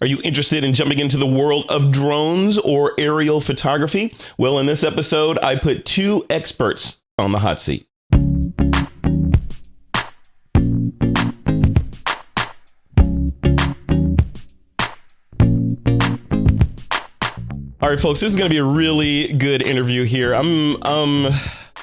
Are you interested in jumping into the world of drones or aerial photography? Well, in this episode, I put two experts on the hot seat. All right, folks, this is going to be a really good interview here.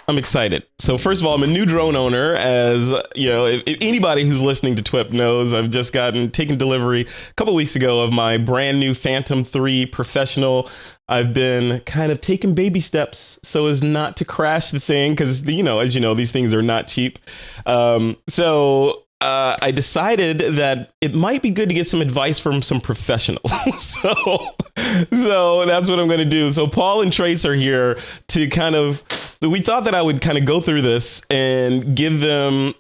I'm excited. So first of all, I'm a new drone owner. As you know, if anybody who's listening to TWiP knows, I've just taken delivery a couple weeks ago of my brand new Phantom 3 Professional. I've been kind of taking baby steps so as not to crash the thing because, as you know, these things are not cheap. I decided that it might be good to get some advice from some professionals. so that's what I'm going to do. So Paul and Trace are here to we thought that I would kind of go through this and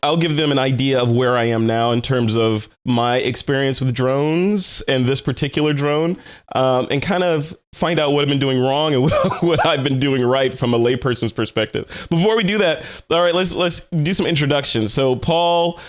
I'll give them an idea of where I am now in terms of my experience with drones and this particular drone, and kind of find out what I've been doing wrong and what I've been doing right from a layperson's perspective. Before we do that, all right, let's do some introductions. So Paul,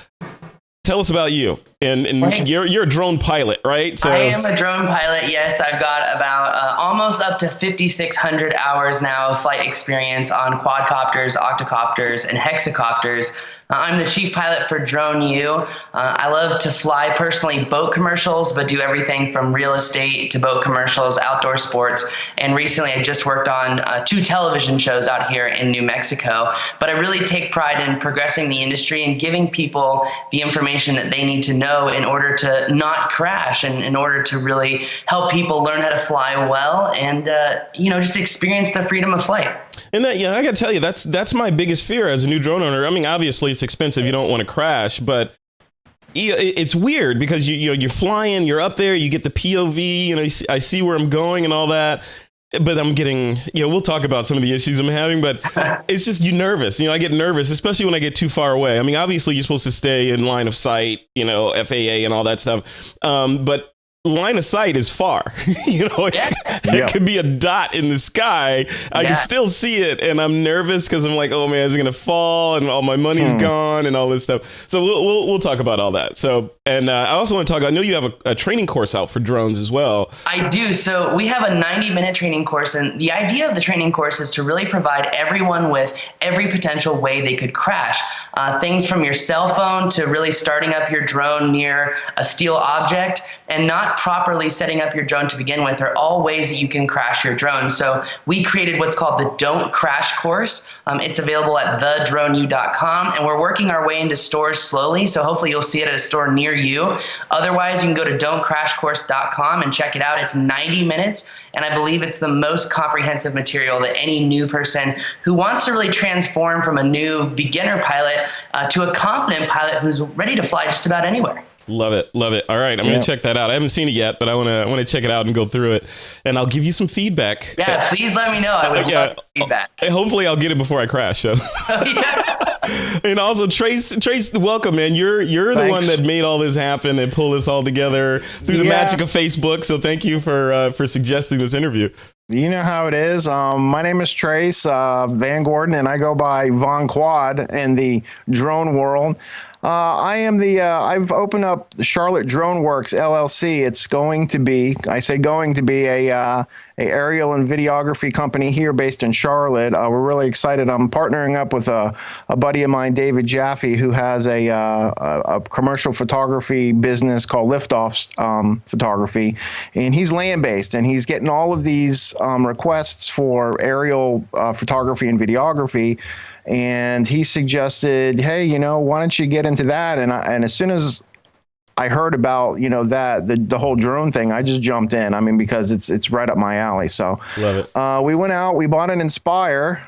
tell us about you. And you're a drone pilot, right? So I am a drone pilot. Yes, I've got about almost up to 5,600 hours now of flight experience on quadcopters, octocopters, and hexacopters. I'm the chief pilot for DroneU. I love to fly personally boat commercials, but do everything from real estate to boat commercials, outdoor sports. And recently I just worked on 2 television shows out here in New Mexico. But I really take pride in progressing the industry and giving people the information that they need to know in order to not crash and in order to really help people learn how to fly well and, just experience the freedom of flight. And that, I got to tell you, that's my biggest fear as a new drone owner. I mean, obviously it's expensive. You don't want to crash, but it's weird because you're flying, you're up there, you get the POV, I see where I'm going and all that. But I'm getting, we'll talk about some of the issues I'm having, but it's just nervous. I get nervous, especially when I get too far away. I mean, obviously you're supposed to stay in line of sight, FAA and all that stuff. But line of sight is far. It could be a dot in the sky. I can still see it, and I'm nervous because I'm like, oh man, is it gonna fall and all my money's gone and all this stuff. So we'll talk about all that. So and I also want to talk. I know you have a training course out for drones as well. I do. So we have a 90-minute training course, and the idea of the training course is to really provide everyone with every potential way they could crash. Things from your cell phone to really starting up your drone near a steel object and not properly setting up your drone to begin with are all ways that you can crash your drone. So we created what's called the Don't Crash course. It's available at thedroneu.com, and we're working our way into stores slowly. So hopefully you'll see it at a store near you. Otherwise, you can go to don'tcrashcourse.com and check it out. It's 90 minutes, and I believe it's the most comprehensive material that any new person who wants to really transform from a new beginner pilot to a confident pilot who's ready to fly just about anywhere. Love it. Love it. All right. I'm going to check that out. I haven't seen it yet, but I want to check it out and go through it, and I'll give you some feedback. Yeah, please let me know. I would love feedback. Hopefully I'll get it before I crash. So. And also Trace, welcome, man. You're the one that made all this happen and pulled this all together through the magic of Facebook. So thank you for suggesting this interview. You know how it is. My name is Trace VanGorden, and I go by VonQuad in the drone world. I've opened up the Charlotte Drone Works LLC. It's going to be a aerial and videography company here based in Charlotte. We're really excited. I'm partnering up with a buddy of mine, David Jaffe, who has a commercial photography business called Liftoffs Photography, and he's land-based, and he's getting all of these requests for aerial photography and videography. And he suggested, hey, why don't you get into that? And as soon as I heard about, the whole drone thing, I just jumped in. I mean, because it's right up my alley. So love it. We went out, we bought an Inspire,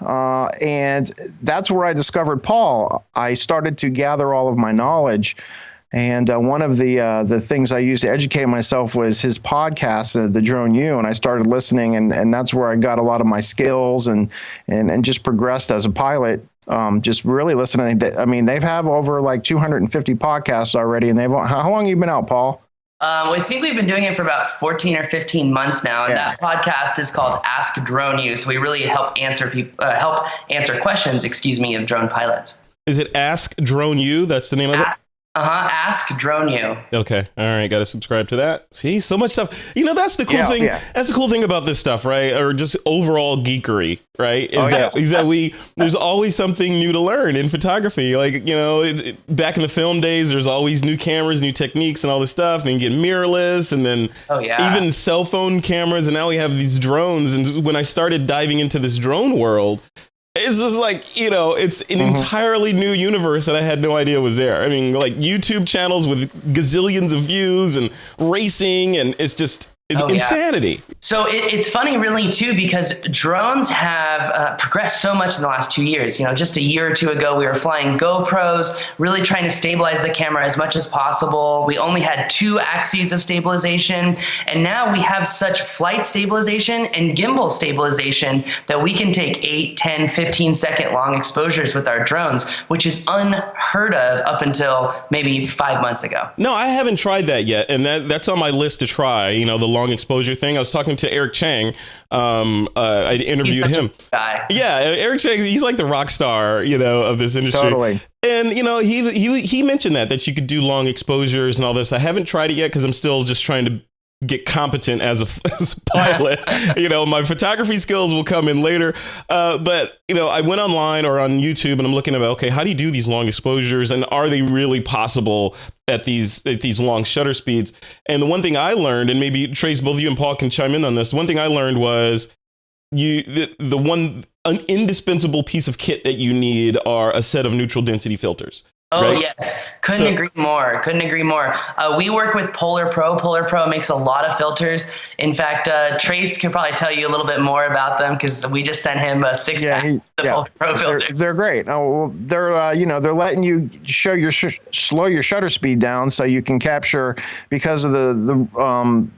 and that's where I discovered Paul. I started to gather all of my knowledge. And one of the things I used to educate myself was his podcast, The DroneU, and I started listening, and that's where I got a lot of my skills and just progressed as a pilot. Just really listening. I mean, they've have over like 250 podcasts already, and how long have you been out, Paul? I think we've been doing it for about 14 or 15 months now, and that podcast is called Ask DroneU. So we really help answer questions, of drone pilots. Is it Ask DroneU? That's the name of it? Ask Drone You. Okay. All right. Got to subscribe to that. See, so much stuff. You know, that's the cool thing. Yeah. That's the cool thing about this stuff, right? Or just overall geekery, right? Is that there's always something new to learn in photography. Like, you know, back in the film days, there's always new cameras, new techniques and all this stuff. And you get mirrorless and then even cell phone cameras. And now we have these drones. And when I started diving into this drone world, it's just like, you know, it's an entirely new universe that I had no idea was there. I mean, like YouTube channels with gazillions of views and racing, and it's just insanity. So it's funny really too, because drones have progressed so much in the last 2 years. You know, just a year or two ago, we were flying GoPros, really trying to stabilize the camera as much as possible. We only had 2 axes of stabilization. And now we have such flight stabilization and gimbal stabilization that we can take 8, 10, 15-second long exposures with our drones, which is unheard of up until maybe 5 months ago. No, I haven't tried that yet. And that's on my list to try, you know, the long exposure thing. I was talking to Eric Chang. I interviewed him. Yeah, Eric Chang, he's like the rock star, you know, of this industry. Totally. And, you know, he mentioned that you could do long exposures and all this. I haven't tried it yet because I'm still just trying to get competent as a pilot. You know, my photography skills will come in later. But, you know, I went online or on YouTube and I'm looking at, okay, how do you do these long exposures and are they really possible at these long shutter speeds? And the one thing I learned, and maybe Trace, both of you and Paul can chime in on this. One thing I learned was an indispensable piece of kit that you need are a set of neutral density filters. Oh, right? yes. Couldn't agree more. Couldn't agree more. We work with Polar Pro. Polar Pro makes a lot of filters. In fact, Trace could probably tell you a little bit more about them because we just sent him a 6-pack of Polar Pro filters. They're great. Oh, well, they're you know, they're letting you show your slow your shutter speed down so you can capture, because of the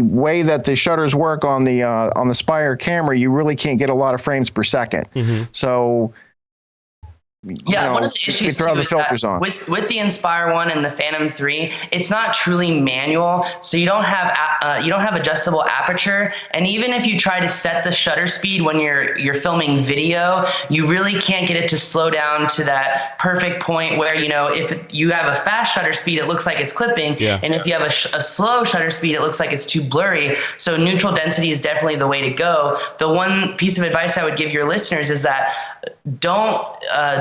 way that the shutters work on the Spire camera, you really can't get a lot of frames per second. So one of the issues throw the filters on with the Inspire 1 and the Phantom 3, it's not truly manual, so you don't have adjustable aperture, and even if you try to set the shutter speed when you're filming video, you really can't get it to slow down to that perfect point where, you know, if you have a fast shutter speed, it looks like it's clipping, and if you have a slow shutter speed, it looks like it's too blurry. So neutral density is definitely the way to go. The one piece of advice I would give your listeners is that don't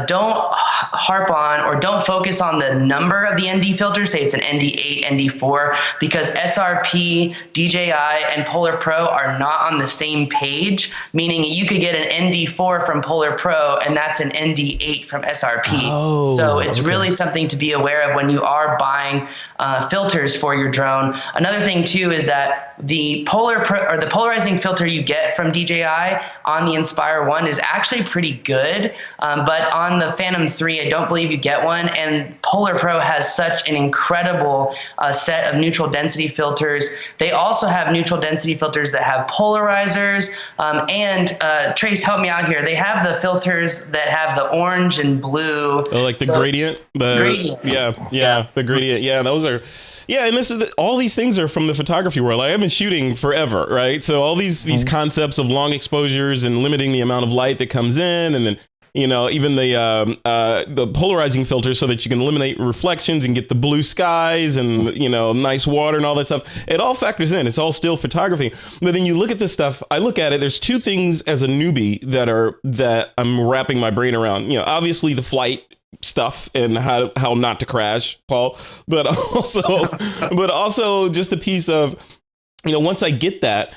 harp on or don't focus on the number of the ND filter, say it's an ND8, ND4, because SRP, DJI, and Polar Pro are not on the same page, meaning you could get an ND4 from Polar Pro and that's an ND8 from SRP. So it's really something to be aware of when you are buying filters for your drone. Another thing too is that the the polarizing filter you get from DJI on the Inspire 1 is actually pretty good, but on the Phantom 3, I don't believe you get one. And Polar Pro has such an incredible set of neutral density filters. They also have neutral density filters that have polarizers. And Trace, help me out here. They have the filters that have the orange and blue. Oh, like the gradient? Gradient. Yeah, the gradient. Yeah, those are... Yeah, and all these things are from the photography world. I've been shooting forever, right? So all these concepts of long exposures and limiting the amount of light that comes in, and then, you know, even the polarizing filters so that you can eliminate reflections and get the blue skies and, you know, nice water and all that stuff. It all factors in. It's all still photography. But then you look at this stuff, I look at it, there's 2 things as a newbie that I'm wrapping my brain around. You know, obviously the flight stuff and how not to crash, Paul, but also just the piece of, you know, once I get that,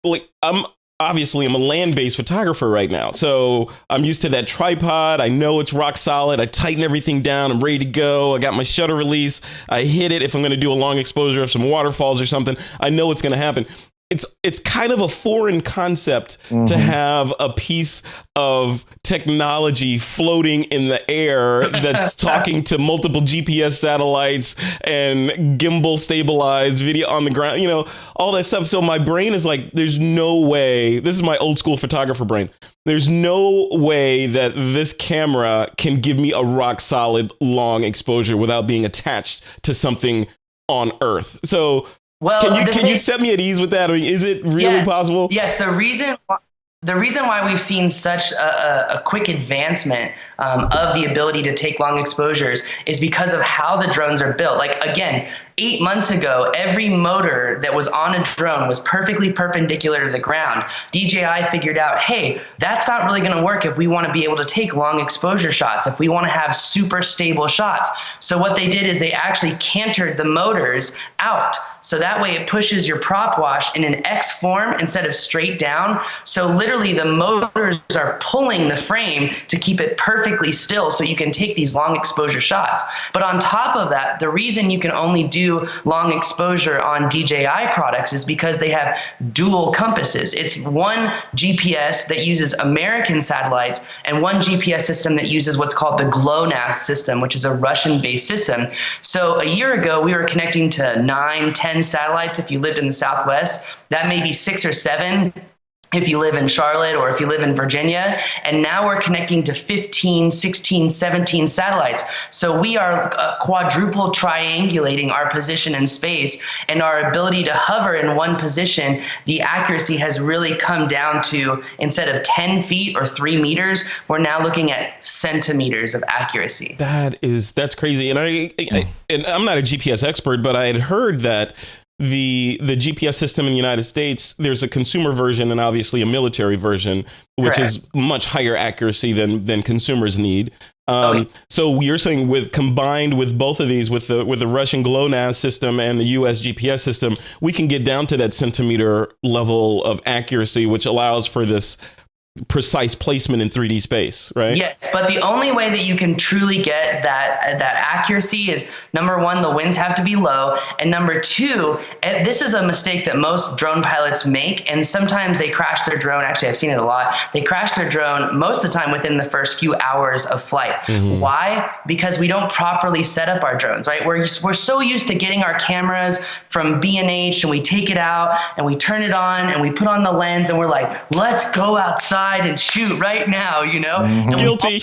like I'm a land-based photographer right now, so I'm used to that tripod. I know it's rock solid. I tighten everything down. I'm ready to go. I got my shutter release. I hit it if I'm going to do a long exposure of some waterfalls or something. I know it's going to happen. It's kind of a foreign concept to have a piece of technology floating in the air that's talking to multiple GPS satellites and gimbal stabilized video on the ground, you know, all that stuff. So my brain is like, there's no way. This is my old school photographer brain. There's no way that this camera can give me a rock solid long exposure without being attached to something on Earth. So, well, can you set me at ease with that? I mean, is it really possible? Yes. The reason The reason why we've seen such a quick advancement of the ability to take long exposures is because of how the drones are built. Like, again, 8 months ago, every motor that was on a drone was perfectly perpendicular to the ground. DJI figured out, hey, that's not really going to work if we want to be able to take long exposure shots, if we want to have super stable shots. So what they did is they actually cantered the motors out. So that way it pushes your prop wash in an X form instead of straight down. So literally the motors are pulling the frame to keep it perfectly still so you can take these long exposure shots. But on top of that, the reason you can only do long exposure on DJI products is because they have dual compasses. It's one GPS that uses American satellites and one GPS system that uses what's called the GLONASS system, which is a Russian-based system. So a year ago, we were connecting to 9, 10 satellites if you lived in the Southwest. That may be 6 or 7 if you live in Charlotte or if you live in Virginia. And now we're connecting to 15, 16, 17 satellites. So we are quadruple triangulating our position in space, and our ability to hover in one position, the accuracy has really come down to, instead of 10 feet or 3 meters, we're now looking at centimeters of accuracy. That's crazy. And I'm not a GPS expert, but I had heard that the GPS system in the United States, there's a consumer version and obviously a military version, which Correct. is much higher accuracy than consumers need. Yeah. So you're saying combined with both of these, with the Russian GLONASS system and the US GPS system, we can get down to that centimeter level of accuracy, which allows for this precise placement in 3D space, right? Yes, but the only way that you can truly get that accuracy is, number one, the winds have to be low, and number two, and this is a mistake that most drone pilots make, and sometimes they crash their drone. Actually, I've seen it a lot. They crash their drone most of the time within the first few hours of flight. Mm-hmm. Why? Because we don't properly set up our drones, right? We're so used to getting our cameras from B&H, and we take it out and we turn it on and we put on the lens and we're like, let's go outside and shoot right now, you know? Mm-hmm. Guilty.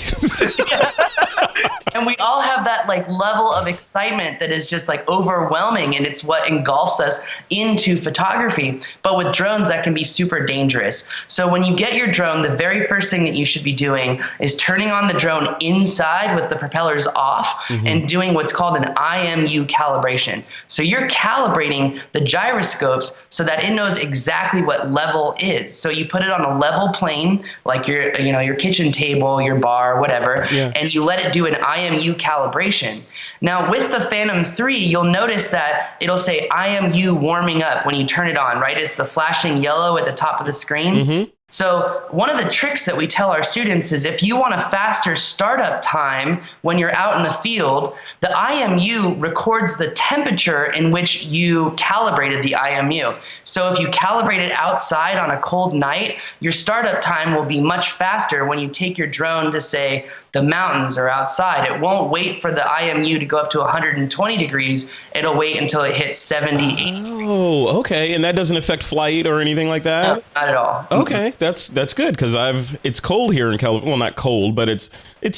And we all have that like level of excitement that is just like overwhelming, and it's what engulfs us into photography. But with drones, that can be super dangerous. So when you get your drone, the very first thing that you should be doing is turning on the drone inside with the propellers off, mm-hmm. and doing what's called an IMU calibration. So you're calibrating the gyroscopes so that it knows exactly what level is. So you put it on a level plane, like your kitchen table, your bar, whatever, yeah. And you let it do an IMU calibration. Now with the Phantom 3, you'll notice that it'll say IMU warming up when you turn it on, right? It's the flashing yellow at the top of the screen. Mm-hmm. So one of the tricks that we tell our students is, if you want a faster startup time when you're out in the field, the IMU records the temperature in which you calibrated the IMU. So if you calibrate it outside on a cold night, your startup time will be much faster when you take your drone to, say, the mountains or outside. It won't wait for the IMU to go up to 120 degrees. It'll wait until it hits 70, 80 degrees. Oh, okay. And that doesn't affect flight or anything like that? No, not at all. Okay, that's good, because it's cold here in California. Well, not cold, but it's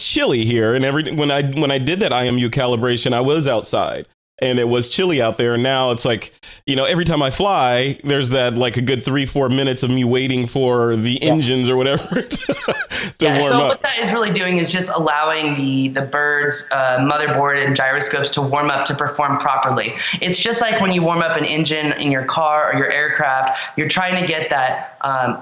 chilly here. And when I did that IMU calibration, I was outside. And it was chilly out there. And now it's like, every time I fly, there's that like a good 3-4 minutes of me waiting for the engines or whatever to warm up. So what that is really doing is just allowing the bird's motherboard and gyroscopes to warm up to perform properly. It's just like when you warm up an engine in your car or your aircraft, you're trying to get that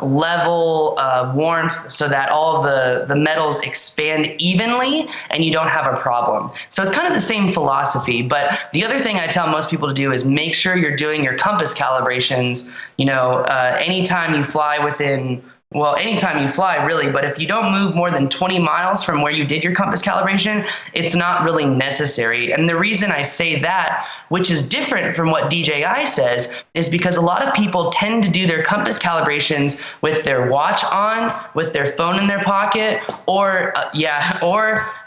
level warmth so that all of the metals expand evenly and you don't have a problem. So it's kind of the same philosophy, but the other thing I tell most people to do is make sure you're doing your compass calibrations, anytime you fly anytime you fly, really, but if you don't move more than 20 miles from where you did your compass calibration, it's not really necessary. And the reason I say that, which is different from what DJI says, is because a lot of people tend to do their compass calibrations with their watch on, with their phone in their pocket, or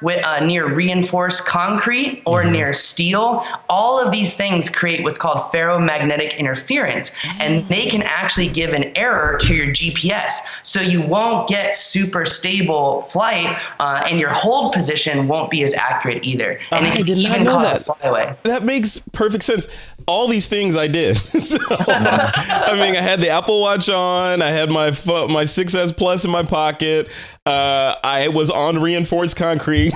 with, near reinforced concrete or mm-hmm. near steel. All of these things create what's called ferromagnetic interference, and they can actually give an error to your GPS. so you won't get super stable flight, and your hold position won't be as accurate either. And it can even cause a flyaway. That makes perfect sense. All these things I did. So, I mean, I had the Apple Watch on. I had my 6S Plus in my pocket. I was on reinforced concrete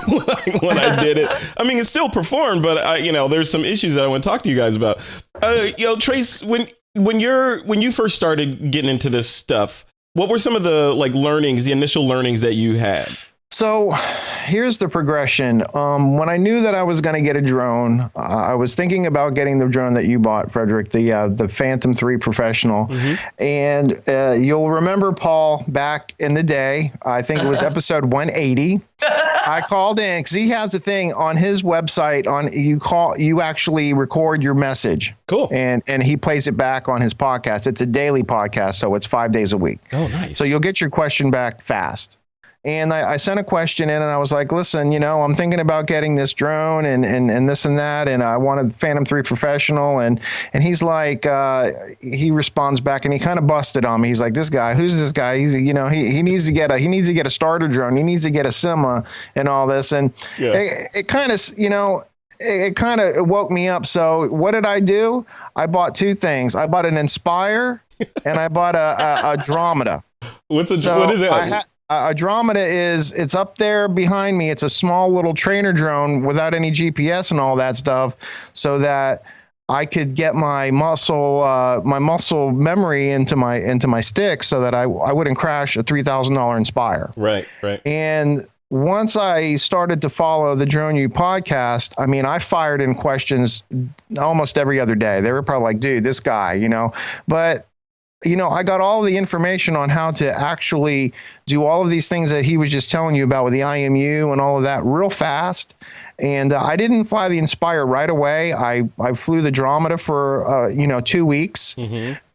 when I did it. I mean, it still performed, but there's some issues that I want to talk to you guys about. Trace, when you first started getting into this stuff, what were some of the the initial learnings that you had? So here's the progression. When I knew that I was going to get a drone, I was thinking about getting the drone that you bought, Frederick, the Phantom 3 Professional. And you'll remember, Paul, back in the day, I think it was episode 180. I called in because he has a thing on his website you actually record your message. Cool. And he plays it back on his podcast. It's a daily podcast, so it's 5 days a week. Oh, nice. So you'll get your question back fast. And I sent a question in and I was like, listen, I'm thinking about getting this drone and this and that. And I wanted Phantom 3 Professional. And he's like, he responds back and he kind of busted on me. He's like, who's this guy? He's, he needs to get a starter drone. He needs to get a Sima and all this. And it kind of, it kind of woke me up. So what did I do? I bought two things. I bought an Inspire and I bought a Dromeda. What is it? A Dromeda it's up there behind me. It's a small little trainer drone without any GPS and all that stuff, so that I could get my muscle memory into my stick, so that I wouldn't crash a $3,000 Inspire. Right. And once I started to follow the Drone U podcast, I mean, I fired in questions almost every other day. They were probably like, dude, this guy, but I got all the information on how to actually do all of these things that he was just telling you about with the IMU and all of that real fast. And I didn't fly the Inspire right away. I flew the Dromeda for 2 weeks.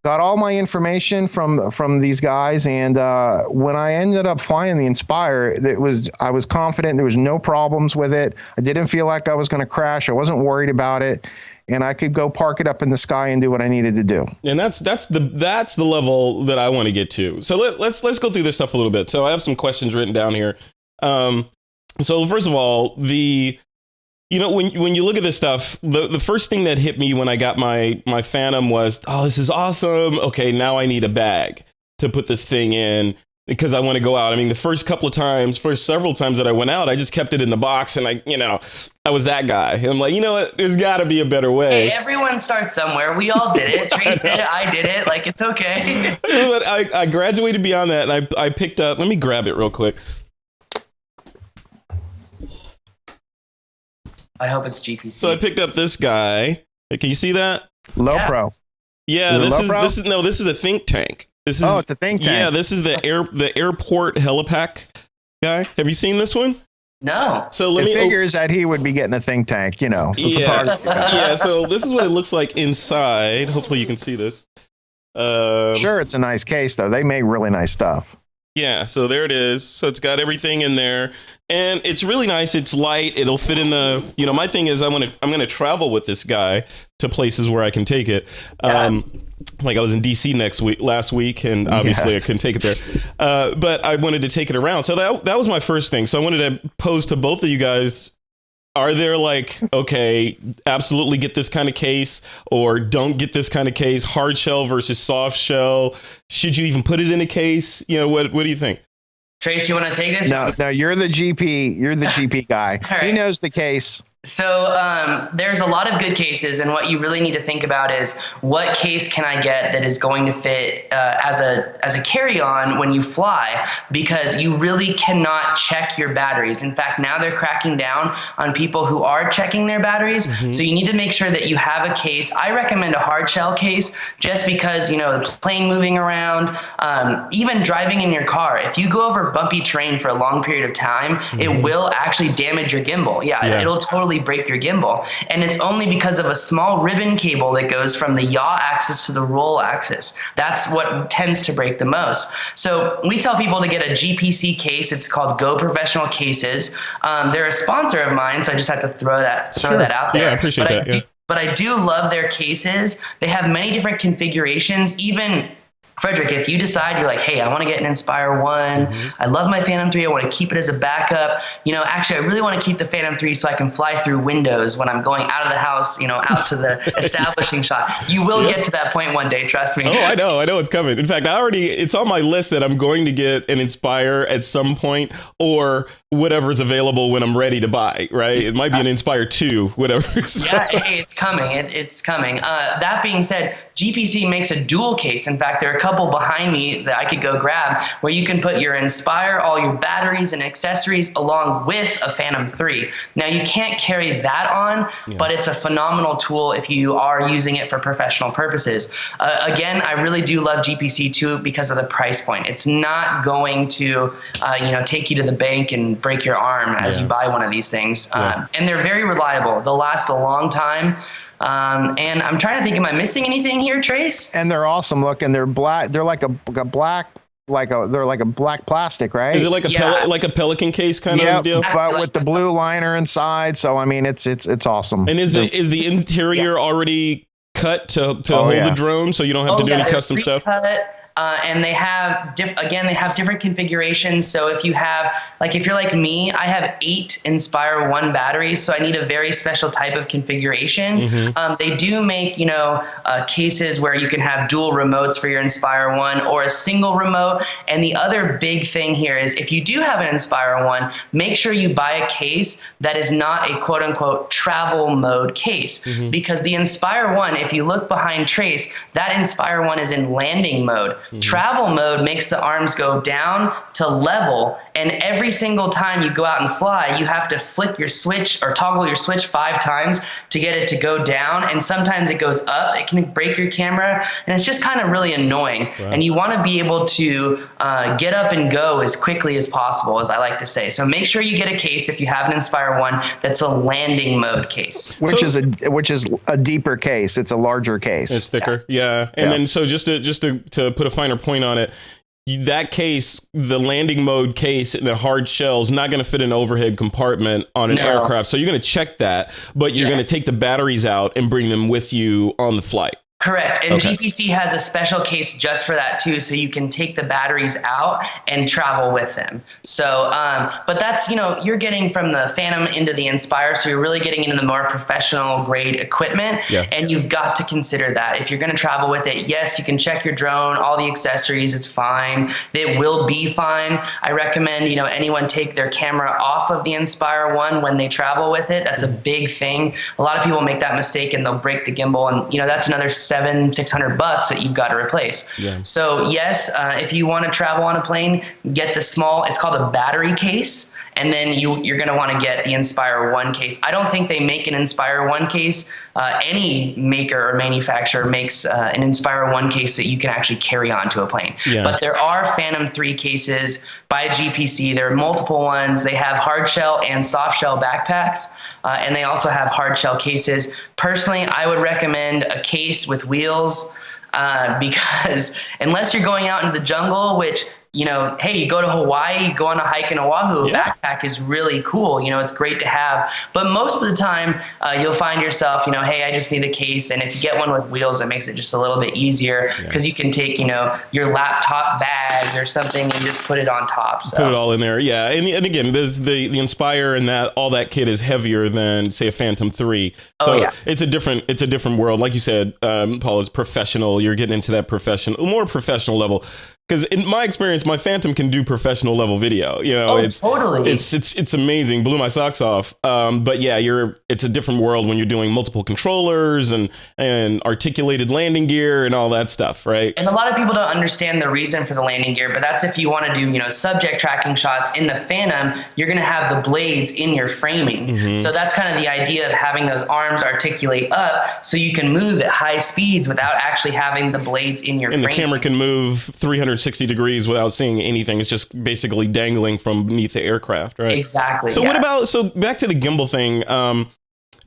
Got all my information from these guys, and when I ended up flying the Inspire, I was confident. There was no problems with it. I didn't feel like I was going to crash. I wasn't worried about it. And I could go park it up in the sky and do what I needed to do. And that's the level that I want to get to. So let's go through this stuff a little bit. So I have some questions written down here. So first of all, when you look at this stuff, the first thing that hit me when I got my Phantom was, oh, this is awesome. Okay, now I need a bag to put this thing in, because I want to go out. I mean, the first several times that I went out, I just kept it in the box, and I was that guy. And I'm like, you know what? There's got to be a better way. Hey, everyone starts somewhere. We all did it. Trace did it. I did it. Like, it's okay. But I graduated beyond that, and I picked up. Let me grab it real quick. I hope it's GPC. So I picked up this guy. Can you see that? Low Pro. Yeah, this is a think tank. It's a think tank. Yeah, this is the airport helipack guy. Have you seen this one? No. So it figures that he would be getting a think tank, Yeah, so this is what it looks like inside. Hopefully you can see this. Sure, it's a nice case though. They make really nice stuff. Yeah, so there it is. So it's got everything in there, and it's really nice. It's light. It'll fit in the. My thing is I'm gonna travel with this guy to places where I can take it. Like I was in DC last week, and obviously I couldn't take it there. But I wanted to take it around. So that was my first thing. So I wanted to pose to both of you guys. Are there okay, absolutely get this kind of case, or don't get this kind of case, hard shell versus soft shell? Should you even put it in a case? What do you think? Trace, you want to take this? No, you're the GP. You're the GP guy. Right. He knows the case. So there's a lot of good cases, and what you really need to think about is what case can I get that is going to fit as a carry-on when you fly, because you really cannot check your batteries. In fact, now they're cracking down on people who are checking their batteries. So you need to make sure that you have a case. I recommend a hard shell case, just because the plane moving around, even driving in your car, if you go over bumpy terrain for a long period of time, it will actually damage your gimbal. It'll totally break your gimbal, and it's only because of a small ribbon cable that goes from the yaw axis to the roll axis. That's what tends to break the most. So we tell people to get a GPC case. It's called Go Professional Cases. They're a sponsor of mine, so I just have to throw that out there. Yeah, I appreciate that. But I do love their cases. They have many different configurations, even Frederick, if you decide you're like, hey, I want to get an Inspire 1, I love my Phantom 3, I want to keep it as a backup, actually I really want to keep the Phantom 3 so I can fly through windows when I'm going out of the house, out to the establishing shot. You will get to that point one day, trust me. Oh, I know it's coming. In fact, it's on my list that I'm going to get an Inspire at some point, or whatever's available when I'm ready to buy, right? It might be an Inspire 2, whatever. So. Yeah, hey, it's coming. It's coming. That being said, GPC makes a dual case. In fact, there are a couple behind me that I could go grab where you can put your Inspire, all your batteries and accessories along with a Phantom 3. Now, you can't carry that on, but it's a phenomenal tool if you are using it for professional purposes. Again, I really do love GPC too because of the price point. It's not going to, take you to the bank and break your arm as you buy one of these things. And they're very reliable. They'll last a long time. And I'm trying to think, am I missing anything here, Trace? And they're awesome looking. They're black. They're like a black, they're like a black plastic, right? Is it like a Pelican case kind of deal? But with the blue liner inside. So I mean, it's awesome. And is the interior already cut to hold the drone, so you don't have to do any custom stuff? And they have different configurations. So if you're like me, I have 8 Inspire 1 batteries, so I need a very special type of configuration. They do make cases where you can have dual remotes for your Inspire 1 or a single remote. And the other big thing here is if you do have an Inspire 1, make sure you buy a case that is not a quote unquote travel mode case, because the Inspire 1, if you look behind Trace, that Inspire 1 is in landing mode. Travel mode makes the arms go down to level, and every single time you go out and fly, you have to flick your switch or toggle your switch 5 times to get it to go down, and sometimes it goes up. It can break your camera, and it's just kind of really annoying. And you want to be able to get up and go as quickly as possible, as I like to say. So make sure you get a case if you have an Inspire 1 that's a landing mode case. Which is a deeper case. It's a larger case. It's thicker. Yeah. And then so just to put a finer point on it, that case, the landing mode case in the hard shell is not going to fit in an overhead compartment on an aircraft. So you're going to check that, but you're going to take the batteries out and bring them with you on the flight. Correct. And GPC has a special case just for that too. So you can take the batteries out and travel with them. So, but that's, you're getting from the Phantom into the Inspire. So you're really getting into the more professional grade equipment. And you've got to consider that if you're going to travel with it, yes, you can check your drone, all the accessories. It's fine. It will be fine. I recommend, anyone take their camera off of the Inspire 1 when they travel with it. That's a big thing. A lot of people make that mistake and they'll break the gimbal, and that's another $600 that you've got to replace. So yes, if you want to travel on a plane, get the small, it's called a battery case. And then you're going to want to get the Inspire 1 case. I don't think they make an Inspire 1 case. Any maker or manufacturer makes an Inspire 1 case that you can actually carry onto a plane. But there are Phantom 3 cases by GPC. There are multiple ones. They have hard shell and soft shell backpacks. And they also have hard shell cases. Personally, I would recommend a case with wheels because unless you're going out into the jungle, which hey, you go to Hawaii, you go on a hike in Oahu, a backpack is really cool. It's great to have. But most of the time, you'll find yourself, hey, I just need a case. And if you get one with wheels, it makes it just a little bit easier because you can take, your laptop bag or something and just put it on top. So. Put it all in there. Yeah. And again, there's the Inspire and all that kit is heavier than, say, a Phantom 3. So it's a different world. Like you said, Paul, is professional. You're getting into that more professional level. Because in my experience, my Phantom can do professional level video. Totally. It's amazing. Blew my socks off. But yeah, it's a different world when you're doing multiple controllers and articulated landing gear and all that stuff, right? And a lot of people don't understand the reason for the landing gear, but that's if you want to do, subject tracking shots in the Phantom, you're going to have the blades in your framing. So that's kind of the idea of having those arms articulate up so you can move at high speeds without actually having the blades in your framing. And the camera can move 360 degrees without seeing anything. It's just basically dangling from beneath the aircraft, right? Exactly. So back to the gimbal thing.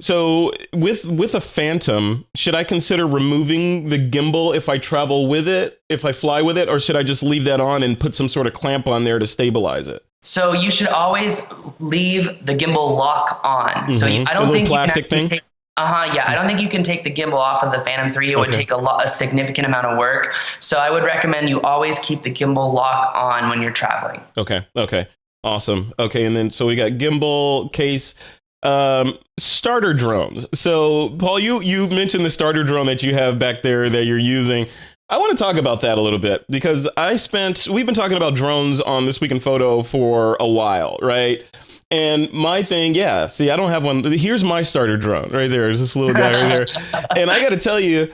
So with a Phantom, should I consider removing the gimbal if I travel with it, if I fly with it, or should I just leave that on and put some sort of clamp on there to stabilize it? So you should always leave the gimbal lock on. So I don't think plastic thing. Yeah, I don't think you can take the gimbal off of the Phantom 3. It would take a significant amount of work. So I would recommend you always keep the gimbal lock on when you're traveling. Okay. Awesome. Okay. And then, so we got gimbal, case, starter drones. So Paul, you mentioned the starter drone that you have back there that you're using. I want to talk about that a little bit because we've been talking about drones on This Week in Photo for a while, right? And my thing, see, I don't have one. Here's my starter drone right there. There's this little guy right there. And I got to tell you,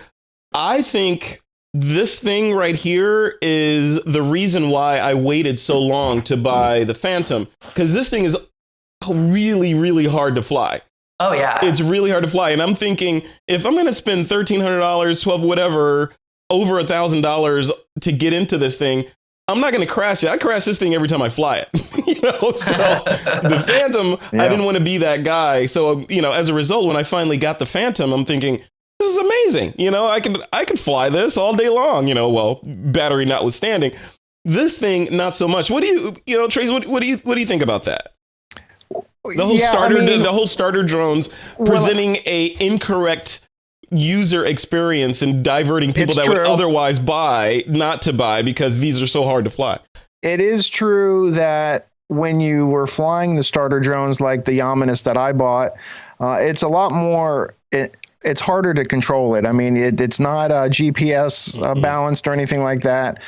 I think this thing right here is the reason why I waited so long to buy the Phantom, because this thing is really, really hard to fly. Oh, yeah. It's really hard to fly. And I'm thinking, if I'm going to spend $1,300, $1,200, whatever, over $1,000 to get into this thing, I'm not going to crash it. I crash this thing every time I fly it. So the Phantom, I didn't want to be that guy. So, as a result, when I finally got the Phantom, I'm thinking, this is amazing. I can fly this all day long, well, battery notwithstanding. This thing, not so much. What do you, Trace, what do you think about that? The whole starter drones presenting a incorrect user experience and diverting people that would otherwise buy not to buy because these are so hard to fly. It is true that when you were flying the starter drones like the Unmanned that I bought, it's a lot more. It's harder to control it. I mean, it's not GPS balanced or anything like that.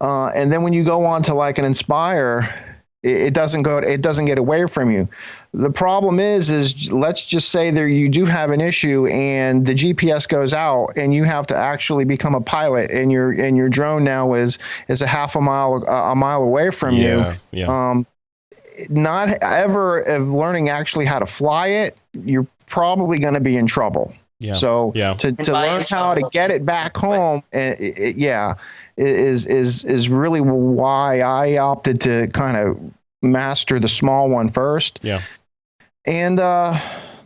And then when you go on to like an Inspire, it doesn't get away from you. The problem is let's just say there you do have an issue and the GPS goes out and you have to actually become a pilot and your drone now is a mile away from you. Yeah. Not ever of learning actually how to fly it, you're probably going to be in trouble. Yeah. So to learn how to get it back home, is really why I opted to kind of master the small one first. Yeah. And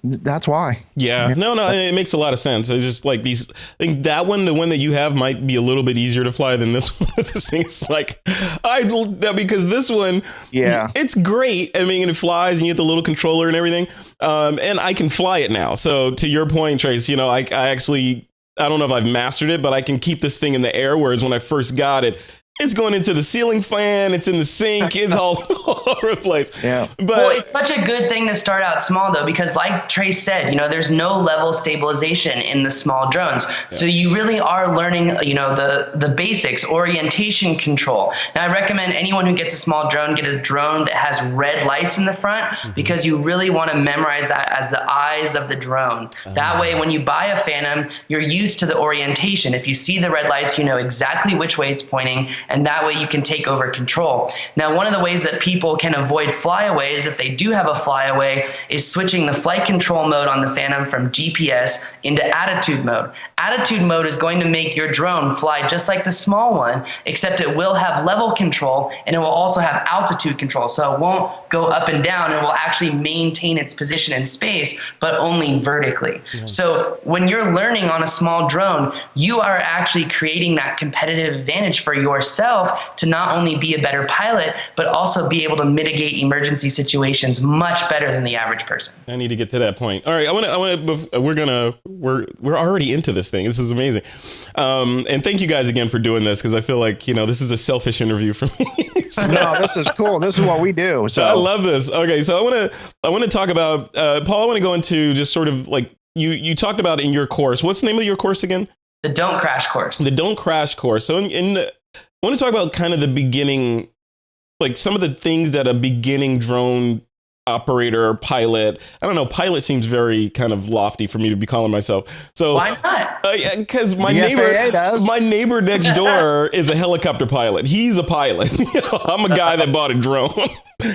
that's why. Yeah. No, it makes a lot of sense. It's just like these. I think that one, the one that you have, might be a little bit easier to fly than this one. This thing's like, because this one, it's great. I mean, it flies and you get the little controller and everything. And I can fly it now. So to your point, Trace, I actually, I don't know if I've mastered it, but I can keep this thing in the air. Whereas when I first got it, it's going into the ceiling fan. It's in the sink. It's all over the place. Yeah. But it's such a good thing to start out small, though, because like Trace said, there's no level stabilization in the small drones. Yeah. So you really are learning, the basics, orientation control. And I recommend anyone who gets a small drone, get a drone that has red lights in the front, because you really want to memorize that as the eyes of the drone. That way, when you buy a Phantom, you're used to the orientation. If you see the red lights, you know exactly which way it's pointing. And that way you can take over control. Now, one of the ways that people can avoid flyaways, if they do have a flyaway, is switching the flight control mode on the Phantom from GPS into attitude mode. Attitude mode is going to make your drone fly just like the small one, except it will have level control and it will also have altitude control. So it won't go up and down. It will actually maintain its position in space, but only vertically. Yeah. So when you're learning on a small drone, you are actually creating that competitive advantage for yourself to not only be a better pilot, but also be able to mitigate emergency situations much better than the average person. I need to get to that point. All right, we're already into this thing. This is amazing. And thank you guys again for doing this, because I feel like, this is a selfish interview for me. So, no, this is cool. This is what we do. So I love this. Okay, so I want to talk about Paul. I want to go into just sort of like you talked about in your course. What's the name of your course again? The Don't Crash course. The Don't Crash course. So I want to talk about kind of the beginning, like some of the things that a beginning drone operator or pilot, I don't know, pilot seems very kind of lofty for me to be calling myself. So why not? Because my neighbor next door is a helicopter pilot. He's a pilot. I'm a guy that bought a drone.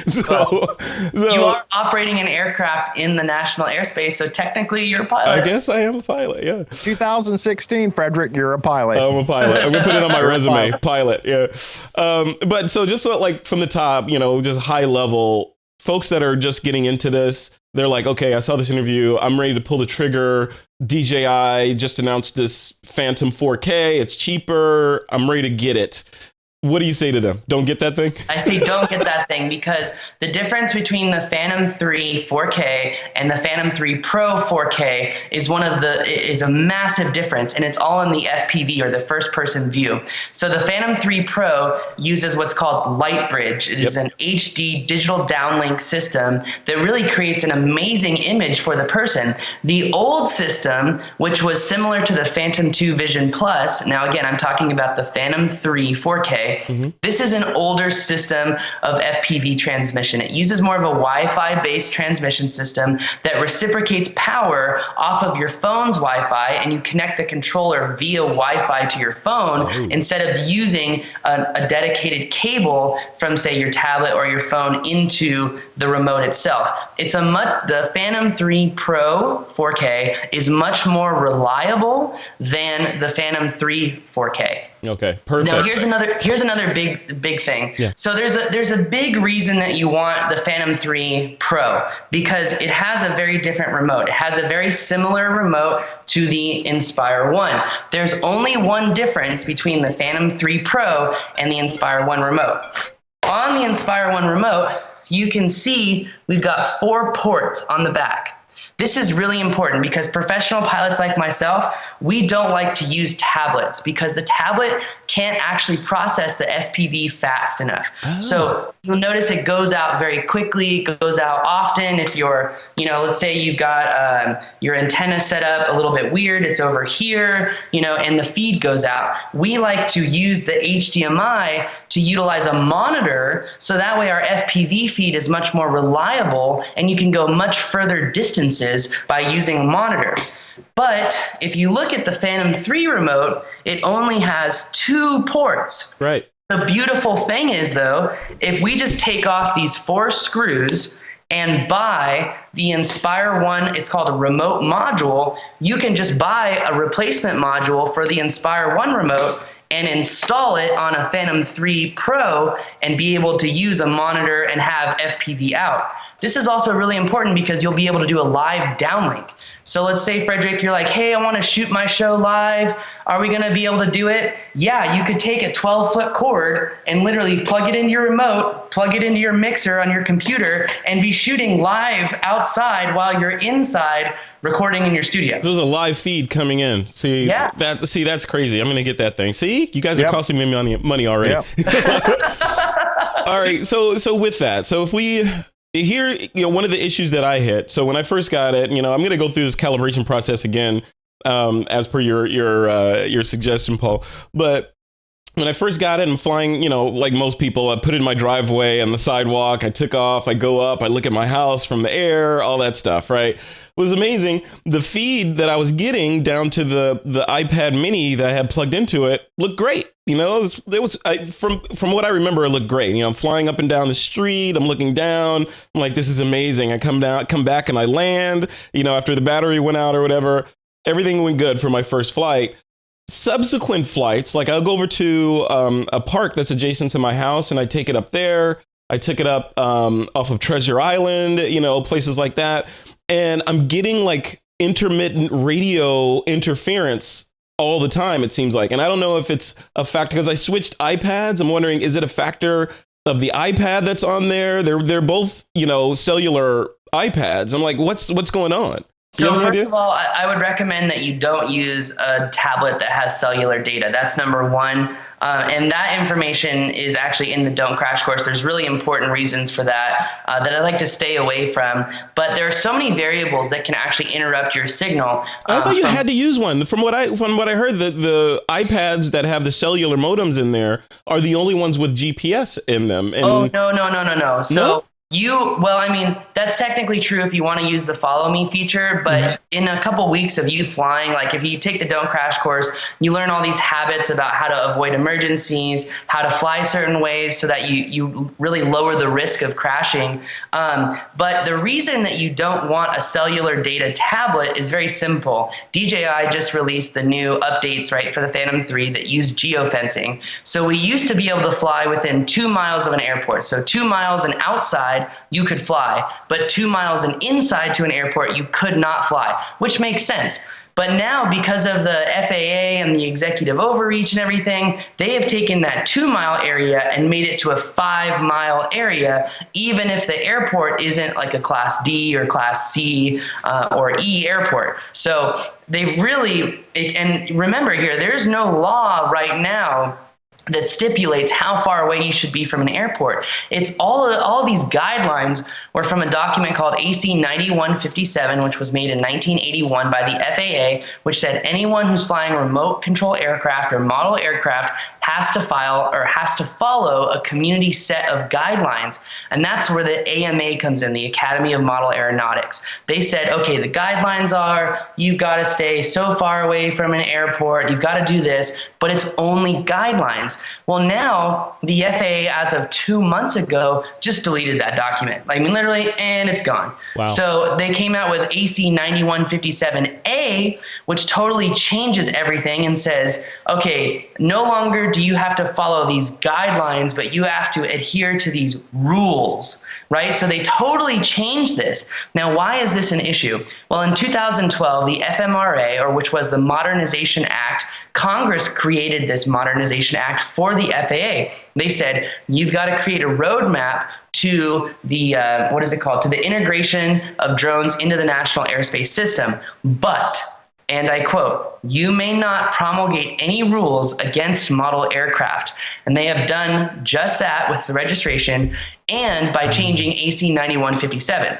So you are operating an aircraft in the national airspace, so technically you're a pilot. I guess I am a pilot, yeah. 2016, Frederick, you're a pilot. I'm a pilot. I'm gonna put it on my resume. Pilot, yeah. But so just like from the top, just high level, folks that are just getting into this, they're like, okay, I saw this interview. I'm ready to pull the trigger. DJI just announced this Phantom 4K. It's cheaper. I'm ready to get it. What do you say to them? Don't get that thing? I say don't get that thing, because the difference between the Phantom 3 4K and the Phantom 3 Pro 4K is a massive difference, and it's all in the FPV, or the first person view. So the Phantom 3 Pro uses what's called Light Bridge. It is an HD digital downlink system that really creates an amazing image for the person. The old system, which was similar to the Phantom 2 Vision Plus, now again, I'm talking about the Phantom 3 4K. This is an older system of FPV transmission. It uses more of a Wi-Fi based transmission system that reciprocates power off of your phone's Wi-Fi, and you connect the controller via Wi-Fi to your phone instead of using a dedicated cable from, say, your tablet or your phone into the remote itself. The Phantom 3 Pro 4K is much more reliable than the Phantom 3 4K. Okay, perfect. Now here's another big thing. Yeah. So there's a big reason that you want the Phantom 3 Pro, because it has a very different remote. It has a very similar remote to the Inspire 1. There's only one difference between the Phantom 3 Pro and the Inspire 1 remote. On the Inspire 1 remote, you can see we've got 4 ports on the back. This is really important because professional pilots like myself, we don't like to use tablets because the tablet can't actually process the FPV fast enough. So you'll notice it goes out very quickly, it goes out often. If you're, let's say you've got your antenna set up a little bit weird, it's over here, and the feed goes out. We like to use the HDMI to utilize a monitor, so that way our FPV feed is much more reliable and you can go much further distances by using a monitor. But if you look at the Phantom 3 remote, it only has 2 ports. Right. The beautiful thing is, though, if we just take off these 4 screws and buy the Inspire 1, it's called a remote module, you can just buy a replacement module for the Inspire 1 remote and install it on a Phantom 3 Pro and be able to use a monitor and have FPV out. This is also really important because you'll be able to do a live downlink. So let's say, Frederick, you're like, hey, I want to shoot my show live. Are we going to be able to do it? Yeah, you could take a 12-foot cord and literally plug it into your remote, plug it into your mixer on your computer, and be shooting live outside while you're inside recording in your studio. There's a live feed coming in. See, that's crazy. I'm going to get that thing. See, you guys are costing me money already. All right. So with that, so if we... Here, one of the issues that I hit. So when I first got it, I'm going to go through this calibration process again, as per your suggestion, Paul. But when I first got it, I'm flying, like most people, I put it in my driveway on the sidewalk. I took off. I go up. I look at my house from the air, all that stuff. Right. It was amazing. The feed that I was getting down to the iPad mini that I had plugged into it looked great. From what I remember, it looked great. I'm flying up and down the street. I'm looking down. I'm like, this is amazing. I come back and I land, after the battery went out or whatever. Everything went good for my first flight. Subsequent flights, like I'll go over to a park that's adjacent to my house and I take it up there. I took it up off of Treasure Island, places like that. And I'm getting like intermittent radio interference all the time, it seems like. And I don't know if it's a factor because I switched iPads. I'm wondering, is it a factor of the iPad that's on there? They're both, cellular iPads. I'm like, what's going on? So first of all, I would recommend that you don't use a tablet that has cellular data. That's number one. And that information is actually in the Don't Crash course. There's really important reasons for that that I like to stay away from. But there are so many variables that can actually interrupt your signal. I thought you had to use one. From what I heard, the iPads that have the cellular modems in there are the only ones with GPS in them. And no. So that's technically true if you want to use the follow me feature, but in a couple weeks of you flying, like if you take the Don't Crash course, you learn all these habits about how to avoid emergencies, how to fly certain ways so that you really lower the risk of crashing. But the reason that you don't want a cellular data tablet is very simple. DJI just released the new updates, right, for the Phantom 3 that use geofencing. So we used to be able to fly within 2 miles of an airport. So 2 miles and outside, you could fly, but 2 miles and inside to an airport, you could not fly, which makes sense. But now, because of the FAA and the executive overreach and everything, they have taken that 2-mile area and made it to a 5-mile area, even if the airport isn't like a Class D or Class C or E airport. So they've really, and remember here, there's no law right now that stipulates how far away you should be from an airport. It's all these guidelines were from a document called AC 9157, which was made in 1981 by the FAA, which said anyone who's flying remote control aircraft or model aircraft has to follow a community set of guidelines. And that's where the AMA comes in, the Academy of Model Aeronautics. They said, okay, the guidelines are you've got to stay so far away from an airport, you've got to do this, but it's only guidelines. Well, now the FAA, as of 2 months ago, just deleted that document. I mean, literally, and it's gone. Wow. So they came out with AC 9157A, which totally changes everything and says, okay, no longer do you have to follow these guidelines, but you have to adhere to these rules, right? So they totally changed this. Now, why is this an issue? Well, in 2012, the FMRA, or which was the Modernization Act, Congress created this Modernization Act for the FAA. They said, you've got to create a roadmap to the, to the integration of drones into the national airspace system. But, and I quote, you may not promulgate any rules against model aircraft. And they have done just that with the registration and by changing AC 9157.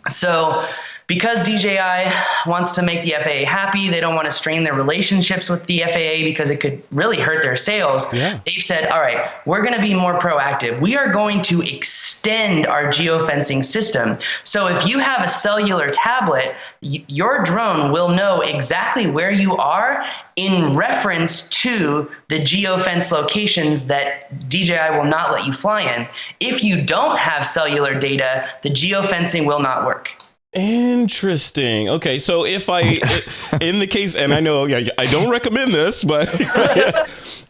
So, because DJI wants to make the FAA happy, they don't want to strain their relationships with the FAA because it could really hurt their sales. Yeah. They've said, all right, we're going to be more proactive. We are going to extend our geofencing system. So if you have a cellular tablet, your drone will know exactly where you are in reference to the geofence locations that DJI will not let you fly in. If you don't have cellular data, the geofencing will not work. Interesting. Okay, so if in the case, and I know I don't recommend this, but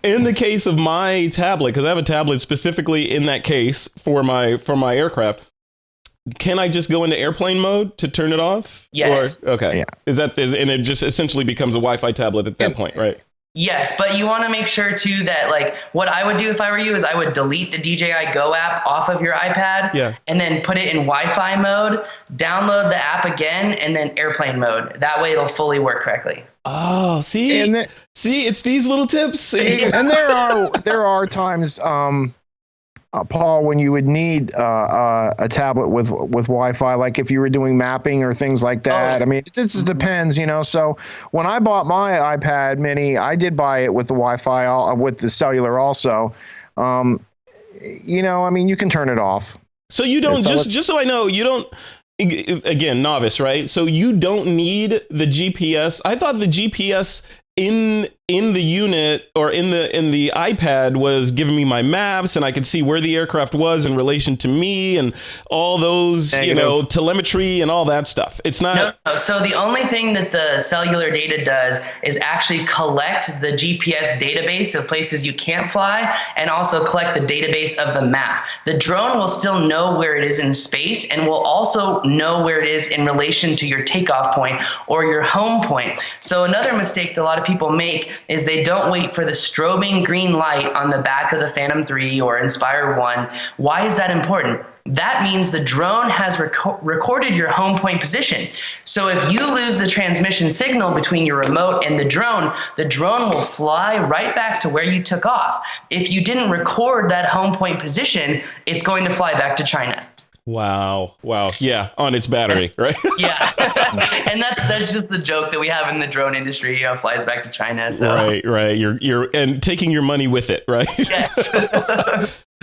in the case of my tablet, because I have a tablet specifically in that case for my aircraft, can I just go into airplane mode to turn it off? Yes. Or, okay. Yeah. And it just essentially becomes a Wi-Fi tablet at that point, right? Yes, but you want to make sure too that, like, what I would do if I were you is I would delete the DJI Go app off of your iPad and then put it in Wi-Fi mode, download the app again, and then airplane mode. That way it'll fully work correctly. Oh, see, it's these little tips. See? And there are times, Paul, when you would need a tablet with Wi-Fi, like if you were doing mapping or things like that. I mean, it just depends, So when I bought my iPad Mini, I did buy it with the Wi-Fi, with the cellular also. I mean, you can turn it off. So you don't, just so I know, you don't, again, novice, right? So you don't need the GPS. I thought the GPS in the unit or in the iPad was giving me my maps and I could see where the aircraft was in relation to me and all those, telemetry and all that stuff. It's not. No. So the only thing that the cellular data does is actually collect the GPS database of places you can't fly and also collect the database of the map. The drone will still know where it is in space and will also know where it is in relation to your takeoff point or your home point. So another mistake that a lot of people make is they don't wait for the strobing green light on the back of the Phantom 3 or Inspire 1. Why is that important? That means the drone has recorded your home point position. So if you lose the transmission signal between your remote and the drone will fly right back to where you took off. If you didn't record that home point position, it's going to fly back to China. Wow. Yeah, on its battery, right? Yeah. And that's just the joke that we have in the drone industry, flies back to China. So. Right. You're and taking your money with it, right? Yes.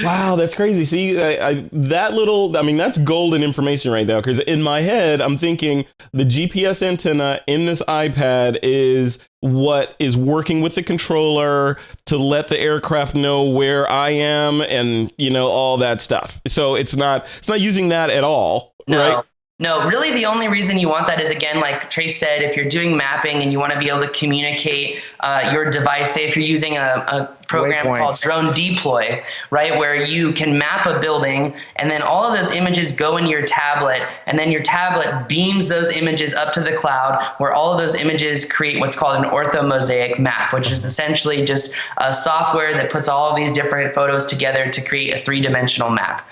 Wow, that's crazy. See, that's golden information right there. Because in my head, I'm thinking the GPS antenna in this iPad is what is working with the controller to let the aircraft know where I am and, all that stuff. So it's not using that at all, right? No, really the only reason you want that is, again, like Trace said, if you're doing mapping and you want to be able to communicate your device, say if you're using a program called Drone Deploy, right, where you can map a building and then all of those images go into your tablet, and then your tablet beams those images up to the cloud, where all of those images create what's called an orthomosaic map, which is essentially just a software that puts all of these different photos together to create a three-dimensional map.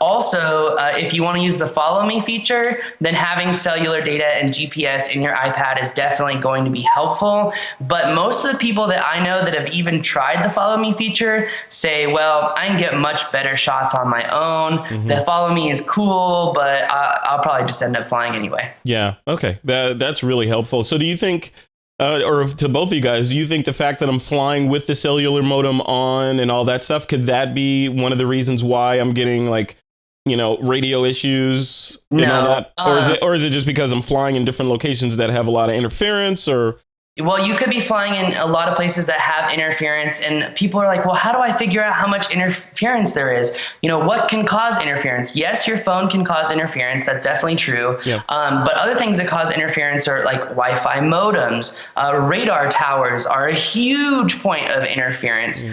Also, if you want to use the follow me feature, then having cellular data and GPS in your iPad is definitely going to be helpful. But most of the people that I know that have even tried the follow me feature say, well, I can get much better shots on my own. The follow me is cool, but I'll probably just end up flying anyway. Yeah. Okay. That's really helpful. So do you think, or to both of you guys, do you think the fact that I'm flying with the cellular modem on and all that stuff, could that be one of the reasons why I'm getting like, radio issues and all that? Or is it just because I'm flying in different locations that have a lot of interference? Or well, you could be flying in a lot of places that have interference, and people are like, well, how do I figure out how much interference there is? What can cause interference? Yes, your phone can cause interference. That's definitely true. Yeah. But other things that cause interference are like Wi-Fi modems. Radar towers are a huge point of interference.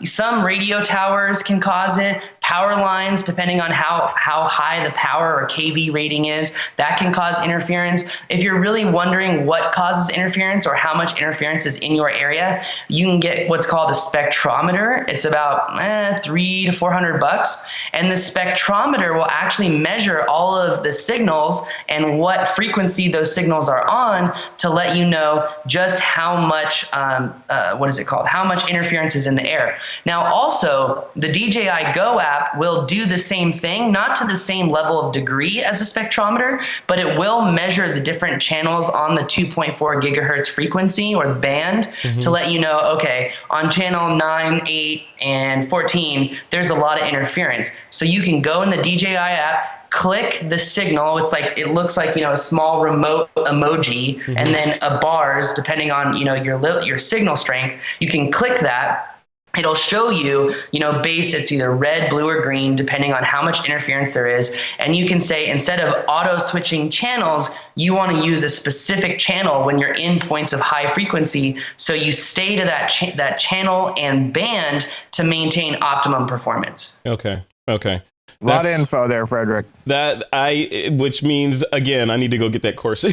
Some radio towers can cause it. Power lines, depending on how high the power or KV rating is, that can cause interference. If you're really wondering what causes interference or how much interference is in your area, you can get what's called a spectrometer. It's about $300 to $400, and the spectrometer will actually measure all of the signals and what frequency those signals are on to let you know just how much how much interference is in the air. Now, also the DJI Go app will do the same thing, not to the same level of degree as a spectrometer, but it will measure the different channels on the 2.4 gigahertz frequency or the band to let you know, okay, on channel 9, 8, and 14, there's a lot of interference. So you can go in the DJI app, click the signal. It looks like a small remote emoji, and then a bars depending on your signal strength. You can click that. It'll show you, it's either red, blue, or green, depending on how much interference there is. And you can say, instead of auto switching channels, you want to use a specific channel when you're in points of high frequency. So you stay to that channel and band to maintain optimum performance. Okay. A lot of info there, Frederick. Which means, again, I need to go get that course.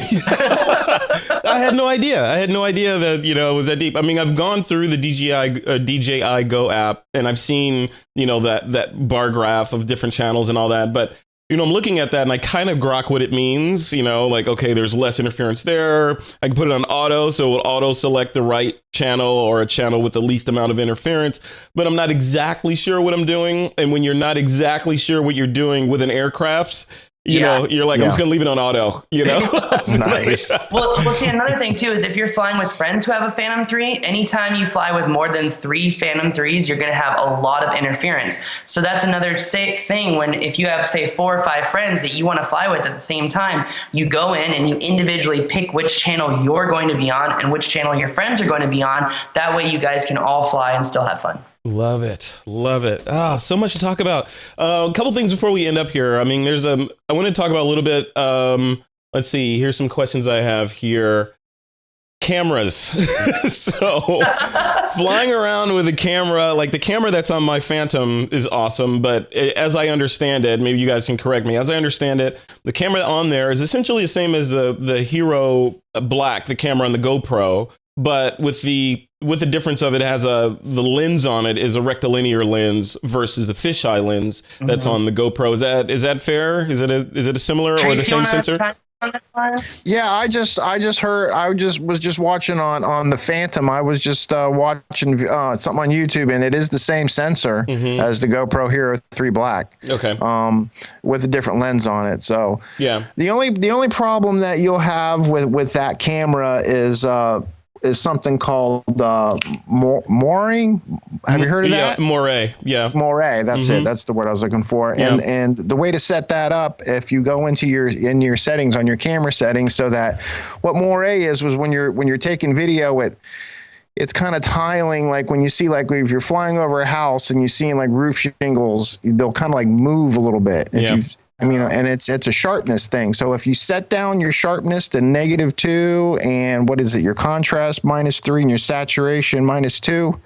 I had no idea that, it was that deep. I mean, I've gone through the DJI Go app, and I've seen, that bar graph of different channels and all that. But, I'm looking at that and I kind of grok what it means, okay, there's less interference there. I can put it on auto, so it will auto select the right channel or a channel with the least amount of interference, but I'm not exactly sure what I'm doing. And when you're not exactly sure what you're doing with an aircraft, you're like, I'm just going to leave it on auto, Nice. Well, see, another thing too is if you're flying with friends who have a Phantom 3, anytime you fly with more than 3 Phantom 3s, you're going to have a lot of interference. So that's another thing if you have, say, 4 or 5 friends that you want to fly with at the same time, you go in and you individually pick which channel you're going to be on and which channel your friends are going to be on. That way you guys can all fly and still have fun. Love it. So much to talk about. A couple things before we end up here. I mean, I want to talk about a little bit. Let's see. Here's some questions I have here. Cameras. So flying around with a camera, like the camera that's on my Phantom is awesome. But as I understand it, maybe you guys can correct me. As I understand it, the camera on there is essentially the same as the Hero Black, the camera on the GoPro. But with the difference of it has the lens on it is a rectilinear lens versus the fisheye lens that's on the GoPro. Is that fair? Is it a similar or the same sensor? Yeah, I was just watching on the Phantom. I was just watching something on YouTube, and it is the same sensor as the GoPro Hero 3 Black. Okay. With a different lens on it. So yeah. The only problem that you'll have with that camera is something called mooring. Have you heard of that? Moray. Yeah. Moray. That's it. That's the word I was looking for. Yeah. And the way to set that up, if you go into your settings on your camera settings, so that what Moray was when you're taking video, it's kind of tiling, like when you see, like if you're flying over a house and you see like roof shingles, they'll kind of like move a little bit. I mean, and it's a sharpness thing. So if you set down your sharpness to -2, and what is it? Your contrast -3 and your saturation -2.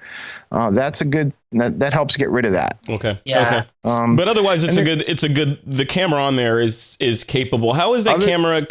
That's a good. That helps get rid of that. Okay. Yeah. Okay. But otherwise, the camera on there is capable. How is that camera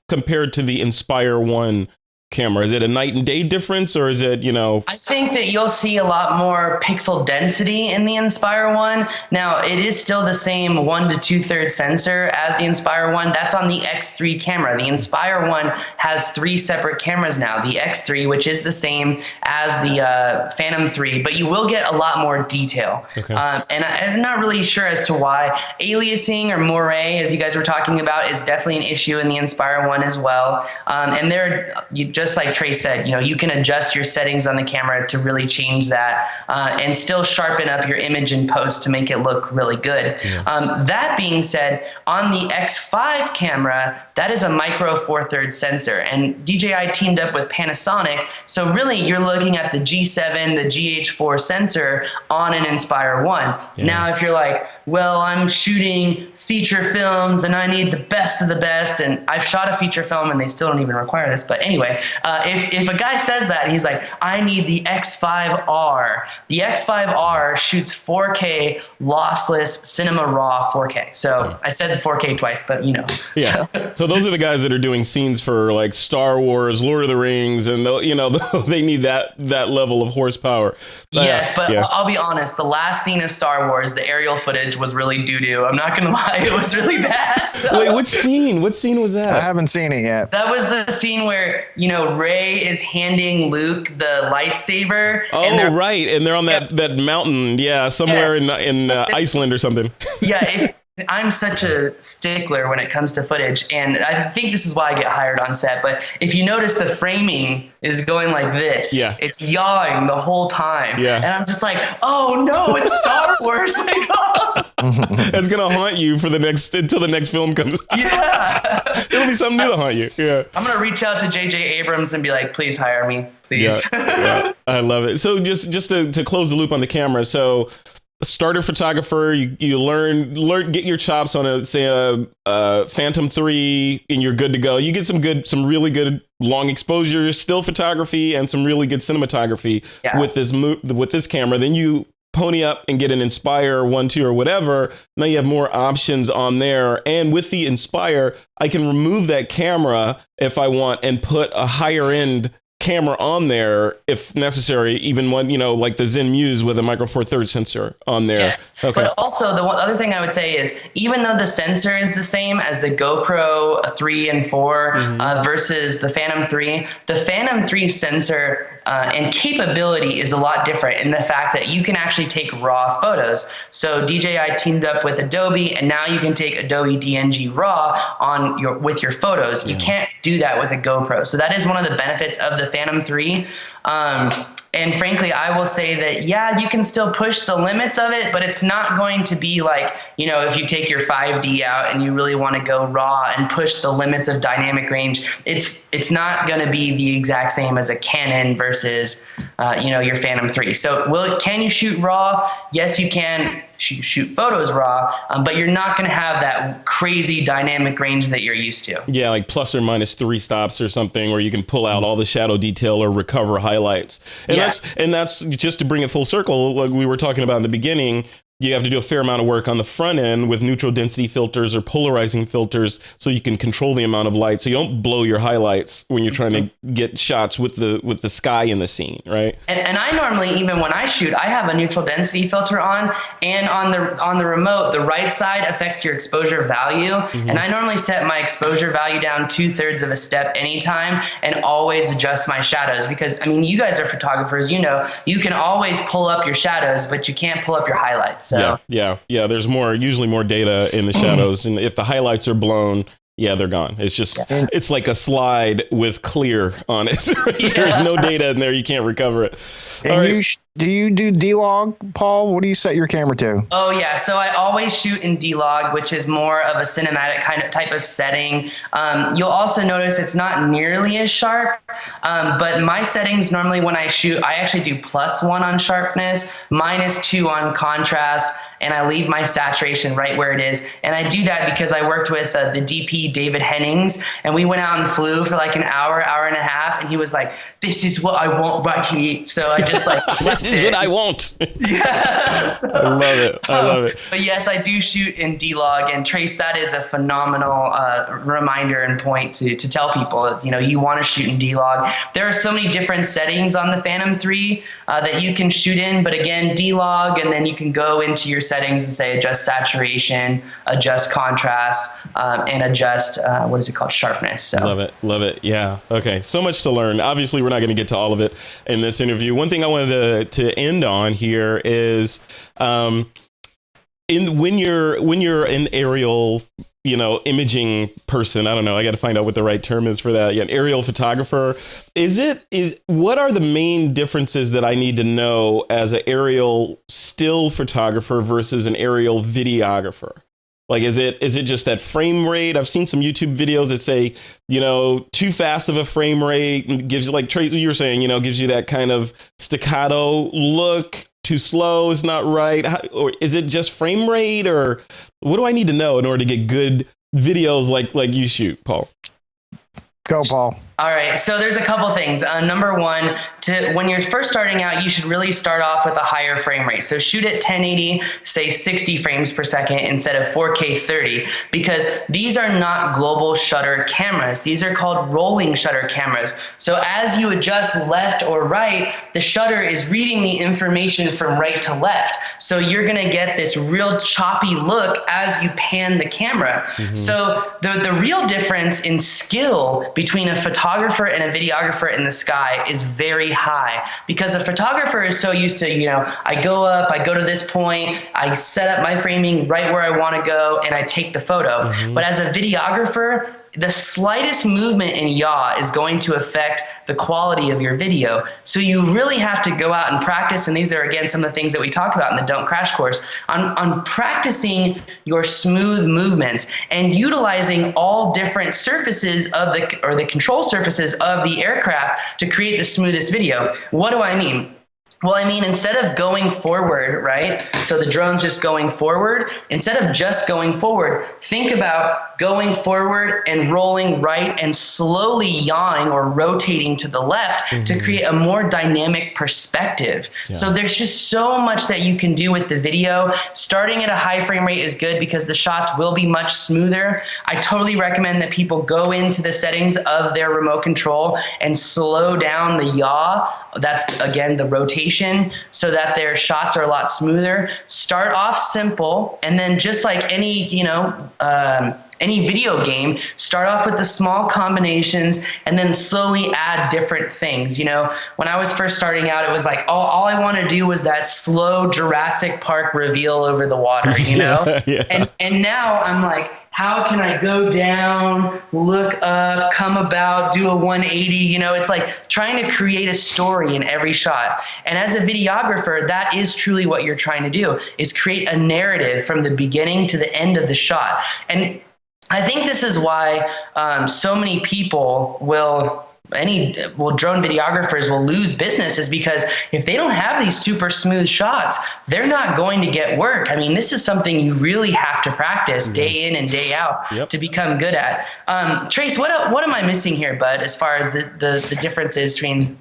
compared to the Inspire 1 camera? Is it a night and day difference, or is it, I think that you'll see a lot more pixel density in the Inspire 1. Now, it is still the same 1 to 2/3 sensor as the Inspire 1. That's on the X3 camera. The Inspire 1 has 3 separate cameras now. The X3, which is the same as the Phantom 3, but you will get a lot more detail. Okay. And I'm not really sure as to why. Aliasing or moire, as you guys were talking about, is definitely an issue in the Inspire 1 as well. And just like Trey said, you can adjust your settings on the camera to really change that and still sharpen up your image in post to make it look really good. Yeah. That being said, on the X5 camera, that is a micro 4/3 sensor, and DJI teamed up with Panasonic. So really, you're looking at the G7, the GH4 sensor on an Inspire 1. Yeah. Now, if you're like, well, I'm shooting feature films and I need the best of the best, and I've shot a feature film and they still don't even require this, but anyway, if a guy says that, he's like, I need the X5R. The X5R shoots 4K lossless cinema raw 4K. So I said 4K twice, but Yeah. So those are the guys that are doing scenes for like Star Wars, Lord of the Rings, and they need that level of horsepower. Yes, but yeah. I'll be honest, the last scene of Star Wars, the aerial footage was really doo-doo. I'm not gonna lie, it was really bad. So. Wait, which scene? What scene was that? I haven't seen it yet. That was the scene where, Rey is handing Luke the lightsaber. Oh, right. And they're on that mountain, somewhere in Iceland or something. Yeah, I'm such a stickler when it comes to footage, and I think this is why I get hired on set, but if you notice, the framing is going like this. Yeah. It's yawing the whole time. Yeah. And I'm just like, oh no, it's Star Wars. It's going to haunt you until the next film comes out. Yeah. It'll be something new to haunt you. Yeah. I'm going to reach out to J.J. Abrams and be like, please hire me, please. Yeah. I love it. So just to close the loop on the camera. So, a starter photographer, you learn, get your chops on a Phantom 3, and you're good to go. You get some really good long exposure still photography and some really good cinematography with this camera. Then you pony up and get an Inspire 1, 2, or whatever. Now you have more options on there. And with the Inspire, I can remove that camera if I want and put a higher end camera on there if necessary, even one, like the Zen Muse with a micro 4/3 sensor on there. Yes. Okay. But also the one other thing I would say is, even though the sensor is the same as the GoPro 3 and 4 versus the Phantom 3, the Phantom 3 sensor and capability is a lot different in the fact that you can actually take raw photos. So DJI teamed up with Adobe, and now you can take Adobe DNG RAW with your photos. You can't do that with a GoPro. So that is one of the benefits of the Phantom 3. And frankly, I will say that, you can still push the limits of it, but it's not going to be like, if you take your 5D out and you really want to go raw and push the limits of dynamic range, it's not going to be the exact same as a Canon versus, your Phantom 3. So can you shoot raw? Yes, you can shoot photos raw, but you're not going to have that crazy dynamic range that you're used to. Yeah, like plus or minus 3 stops or something, where you can pull out all the shadow detail or recover highlights. And that's just to bring it full circle, like we were talking about in the beginning. You have to do a fair amount of work on the front end with neutral density filters or polarizing filters, so you can control the amount of light, so you don't blow your highlights when you're trying to get shots with the sky in the scene, right? And I normally, even when I shoot, I have a neutral density filter on, and on the remote, the right side affects your exposure value, and I normally set my exposure value down 2/3 of a step anytime, and always adjust my shadows, because you guys are photographers, you can always pull up your shadows, but you can't pull up your highlights. So. Yeah. There's usually more data in the shadows, and if the highlights are blown, they're gone. It's just, it's like a slide with clear on it. There's no data in there. You can't recover it. And Do you do D-Log, Paul? What do you set your camera to? Oh yeah, so I always shoot in D-Log, which is more of a cinematic type of setting. You'll also notice it's not nearly as sharp, but my settings normally when I shoot, I actually do +1 on sharpness, -2 on contrast, and I leave my saturation right where it is. And I do that because I worked with the DP, David Hennings, and we went out and flew for like an hour, hour and a half, and he was like, "This is what I want right here." So I just like, this is what I want. Yeah. So, I love it. I love it. But yes, I do shoot in D-Log, and Trace, that is a phenomenal reminder and point to tell people, you want to shoot in D-Log. There are so many different settings on the Phantom 3 that you can shoot in, but again, D-Log, and then you can go into your settings and say adjust saturation, adjust contrast, and adjust what is it called, sharpness. So love it. Yeah. Okay. So much to learn. Obviously, we're not going to get to all of it in this interview. One thing I wanted to end on here is when you're an aerial imaging person, I don't know, I got to find out what the right term is for that. Yeah, an aerial photographer. What are the main differences that I need to know as an aerial still photographer versus an aerial videographer? Like, is it just that frame rate? I've seen some YouTube videos that say, too fast of a frame rate gives you, like Tracy, you were saying, gives you that kind of staccato look. Too slow is not right. Or is it just frame rate, or what do I need to know in order to get good videos like you shoot, Paul? Go, Paul. All right, so there's a couple things. Number one, when you're first starting out, you should really start off with a higher frame rate. So shoot at 1080, say 60 frames per second instead of 4K 30, because these are not global shutter cameras. These are called rolling shutter cameras. So as you adjust left or right, the shutter is reading the information from right to left. So you're gonna get this real choppy look as you pan the camera. Mm-hmm. So the real difference in skill between a photographer and a videographer in the sky is very high, because a photographer is so used to, I go up, I go to this point, I set up my framing right where I want to go, and I take the photo. Mm-hmm. But as a videographer, the slightest movement in yaw is going to affect the quality of your video. So you really have to go out and practice, and these are again some of the things that we talk about in the Don't Crash course, on practicing your smooth movements and utilizing all different surfaces of the control surfaces of the aircraft to create the smoothest video. What do I mean? Well, I mean, instead of going forward, right? So the drone's just going forward. Instead of just going forward, think about going forward and rolling right and slowly yawing or rotating to the left mm-hmm. to create a more dynamic perspective. Yeah. So there's just so much that you can do with the video. Starting at a high frame rate is good because the shots will be much smoother. I totally recommend that people go into the settings of their remote control and slow down the yaw. That's, again, the rotation, so that their shots are a lot smoother. Start off simple, and then just like any, any video game, start off with the small combinations and then slowly add different things. When I was first starting out, it was like, all I want to do was that slow Jurassic Park reveal over the water, Yeah. And now I'm like, how can I go down, look up, come about, do a 180? It's like trying to create a story in every shot. And as a videographer, that is truly what you're trying to do, is create a narrative from the beginning to the end of the shot. And I think this is why so many people drone videographers will lose business, is because if they don't have these super smooth shots, they're not going to get work. I mean, this is something you really have to practice day in and day out to become good at. Trace, what am I missing here, bud, as far as the differences between...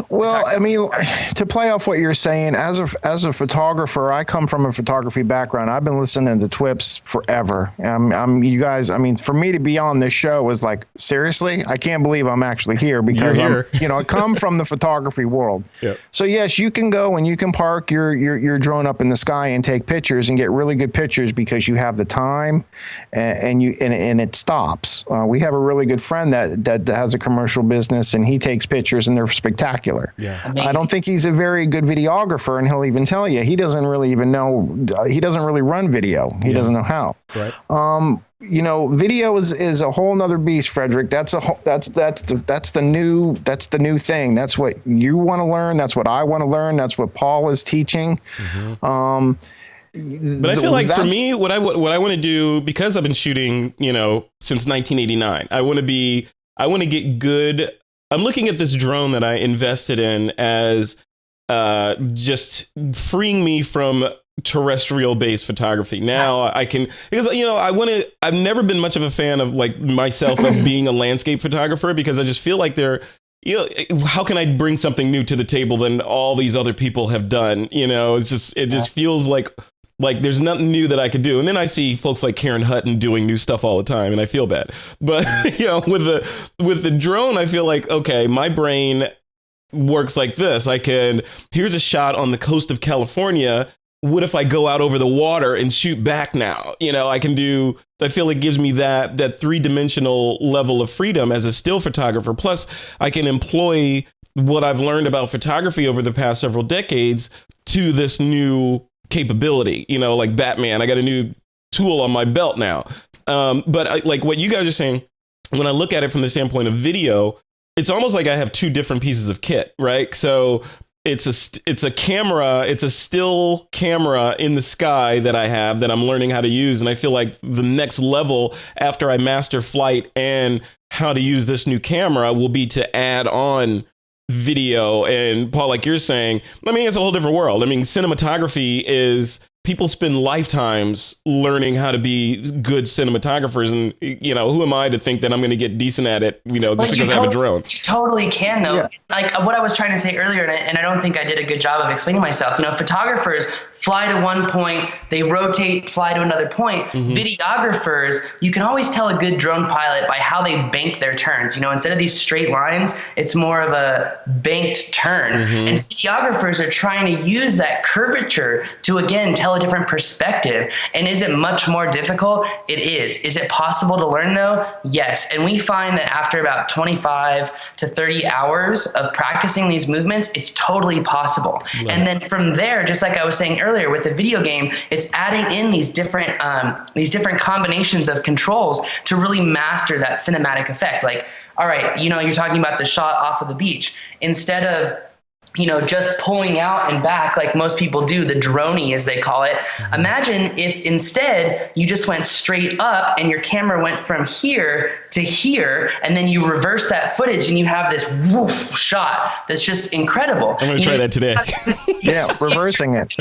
Well, I mean, to play off what you're saying, as a photographer, I come from a photography background. I've been listening to TWiPs forever. you guys, I mean, for me to be on this show was like, seriously, I can't believe I'm actually here, because I come from the photography world. Yep. So yes, you can go and you can park your drone up in the sky and take pictures and get really good pictures because you have the time, and it stops. We have a really good friend that has a commercial business, and he takes pictures and they're spectacular. Yeah. Amazing. I don't think he's a very good videographer, and he'll even tell you he doesn't really even know. He doesn't really run video. He doesn't know how. Right. video is a whole nother beast, Frederick. That's the new thing. That's what you want to learn. That's what I want to learn. That's what Paul is teaching. But I feel like for me, what I want to do, because I've been shooting, since 1989, I want to get good. I'm looking at this drone that I invested in as just freeing me from terrestrial based photography. Now I can, because I've never been much of a fan of like myself of being a landscape photographer, because I just feel like how can I bring something new to the table than all these other people have done? It just feels like there's nothing new that I could do. And then I see folks like Karen Hutton doing new stuff all the time, and I feel bad. But with the drone, I feel like, okay, my brain works like this. Here's a shot on the coast of California. What if I go out over the water and shoot back now? I feel it gives me that three-dimensional level of freedom as a still photographer. Plus, I can employ what I've learned about photography over the past several decades to this new capability. Like Batman, I got a new tool on my belt now. But like what you guys are saying, when I look at it from the standpoint of video, it's almost like I have two different pieces of kit, right? So it's a camera, it's a still camera in the sky that I have that I'm learning how to use. And I feel like the next level after I master flight and how to use this new camera will be to add on video. And Paul, like you're saying, it's a whole different world. Cinematography is, people spend lifetimes learning how to be good cinematographers. And, who am I to think that I'm going to get decent at it, just because I have a drone? You totally can, though. Yeah. Like what I was trying to say earlier, and I don't think I did a good job of explaining myself. Photographers fly to one point, they rotate, fly to another point. Videographers, you can always tell a good drone pilot by how they bank their turns. Instead of these straight lines, it's more of a banked turn. And videographers are trying to use that curvature to, again, tell a different perspective. And is it much more difficult? It is. Is it possible to learn, though? Yes. And we find that after about 25 to 30 hours of practicing these movements, it's totally possible. Right. And then from there, just like I was saying earlier with the video game, it's adding in these different combinations of controls to really master that cinematic effect. Like, all right, you're talking about the shot off of the beach. Instead of just pulling out and back like most people do, the droney as they call it. Imagine if instead you just went straight up and your camera went from here to here, and then you reverse that footage and you have this woof shot that's just incredible. I'm going to try that today. Yeah, reversing it.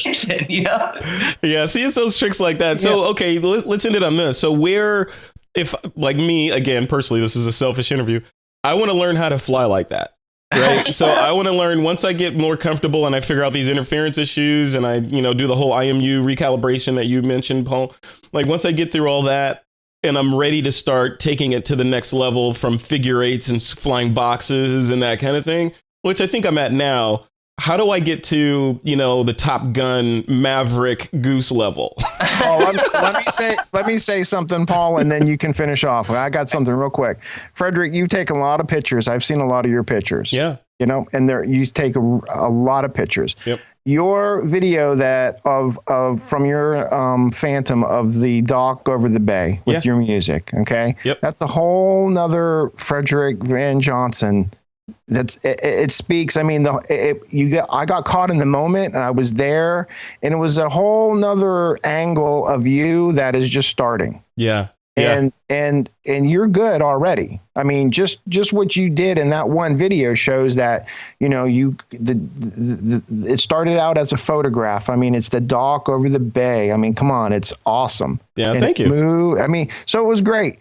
Yeah, see, it's those tricks like that. So, okay, let's end it on this. So if like me, again, personally, this is a selfish interview, I want to learn how to fly like that. Right. So I want to learn, once I get more comfortable and I figure out these interference issues and I, do the whole IMU recalibration that you mentioned, Paul, like once I get through all that and I'm ready to start taking it to the next level from figure eights and flying boxes and that kind of thing, which I think I'm at now. How do I get to, the Top Gun Maverick Goose level? Let me say something, Paul, and then you can finish off. I got something real quick. Frederick, you take a lot of pictures. I've seen a lot of your pictures. Yeah. And you take a lot of pictures. Yep. Your video from your Phantom of the dock over the bay with your music. Okay. Yep. That's a whole nother Frederick Van Johnson. It speaks. I got caught in the moment and I was there, and it was a whole nother angle of you that is just starting. Yeah. And you're good already. Just what you did in that one video shows that, it started out as a photograph. It's the dock over the bay. Come on, it's awesome. Yeah. And thank you. So it was great.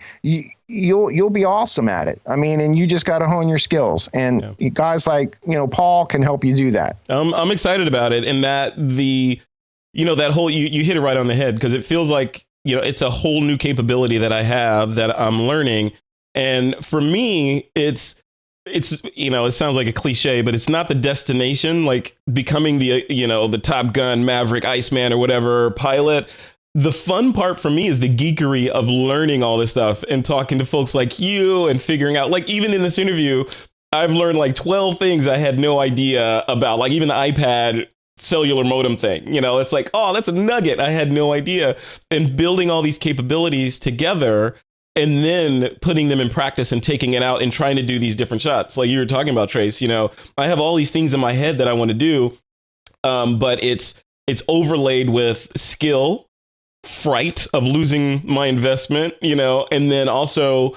You'll be awesome at it. And you just got to hone your skills, and guys like, Paul can help you do that. I'm excited about it. And that that whole, you hit it right on the head, because it feels like, it's a whole new capability that I have that I'm learning. And for me, it sounds like a cliche, but it's not the destination, like becoming the Top Gun Maverick Iceman or whatever pilot. The fun part for me is the geekery of learning all this stuff and talking to folks like you and figuring out, like, even in this interview, I've learned like 12 things I had no idea about, like even the iPad cellular modem thing. You know, it's like, oh, that's a nugget. I had no idea. And building all these capabilities together and then putting them in practice and taking it out and trying to do these different shots. Like you were talking about, Trace, you know, I have all these things in my head that I want to do, but it's overlaid with skill, fright of losing my investment, you know, and then also,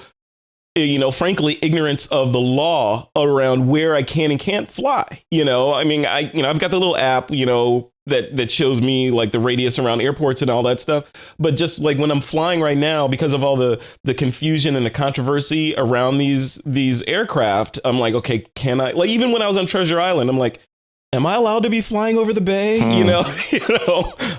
you know, frankly, ignorance of the law around where I can and can't fly. You know, I mean, I've got the little app, you know, that shows me like the radius around airports and all that stuff. But just like when I'm flying right now, because of all the confusion and the controversy around these aircraft, I'm like, okay, can I, like, even when I was on Treasure Island, I'm like, am I allowed to be flying over the bay? You know,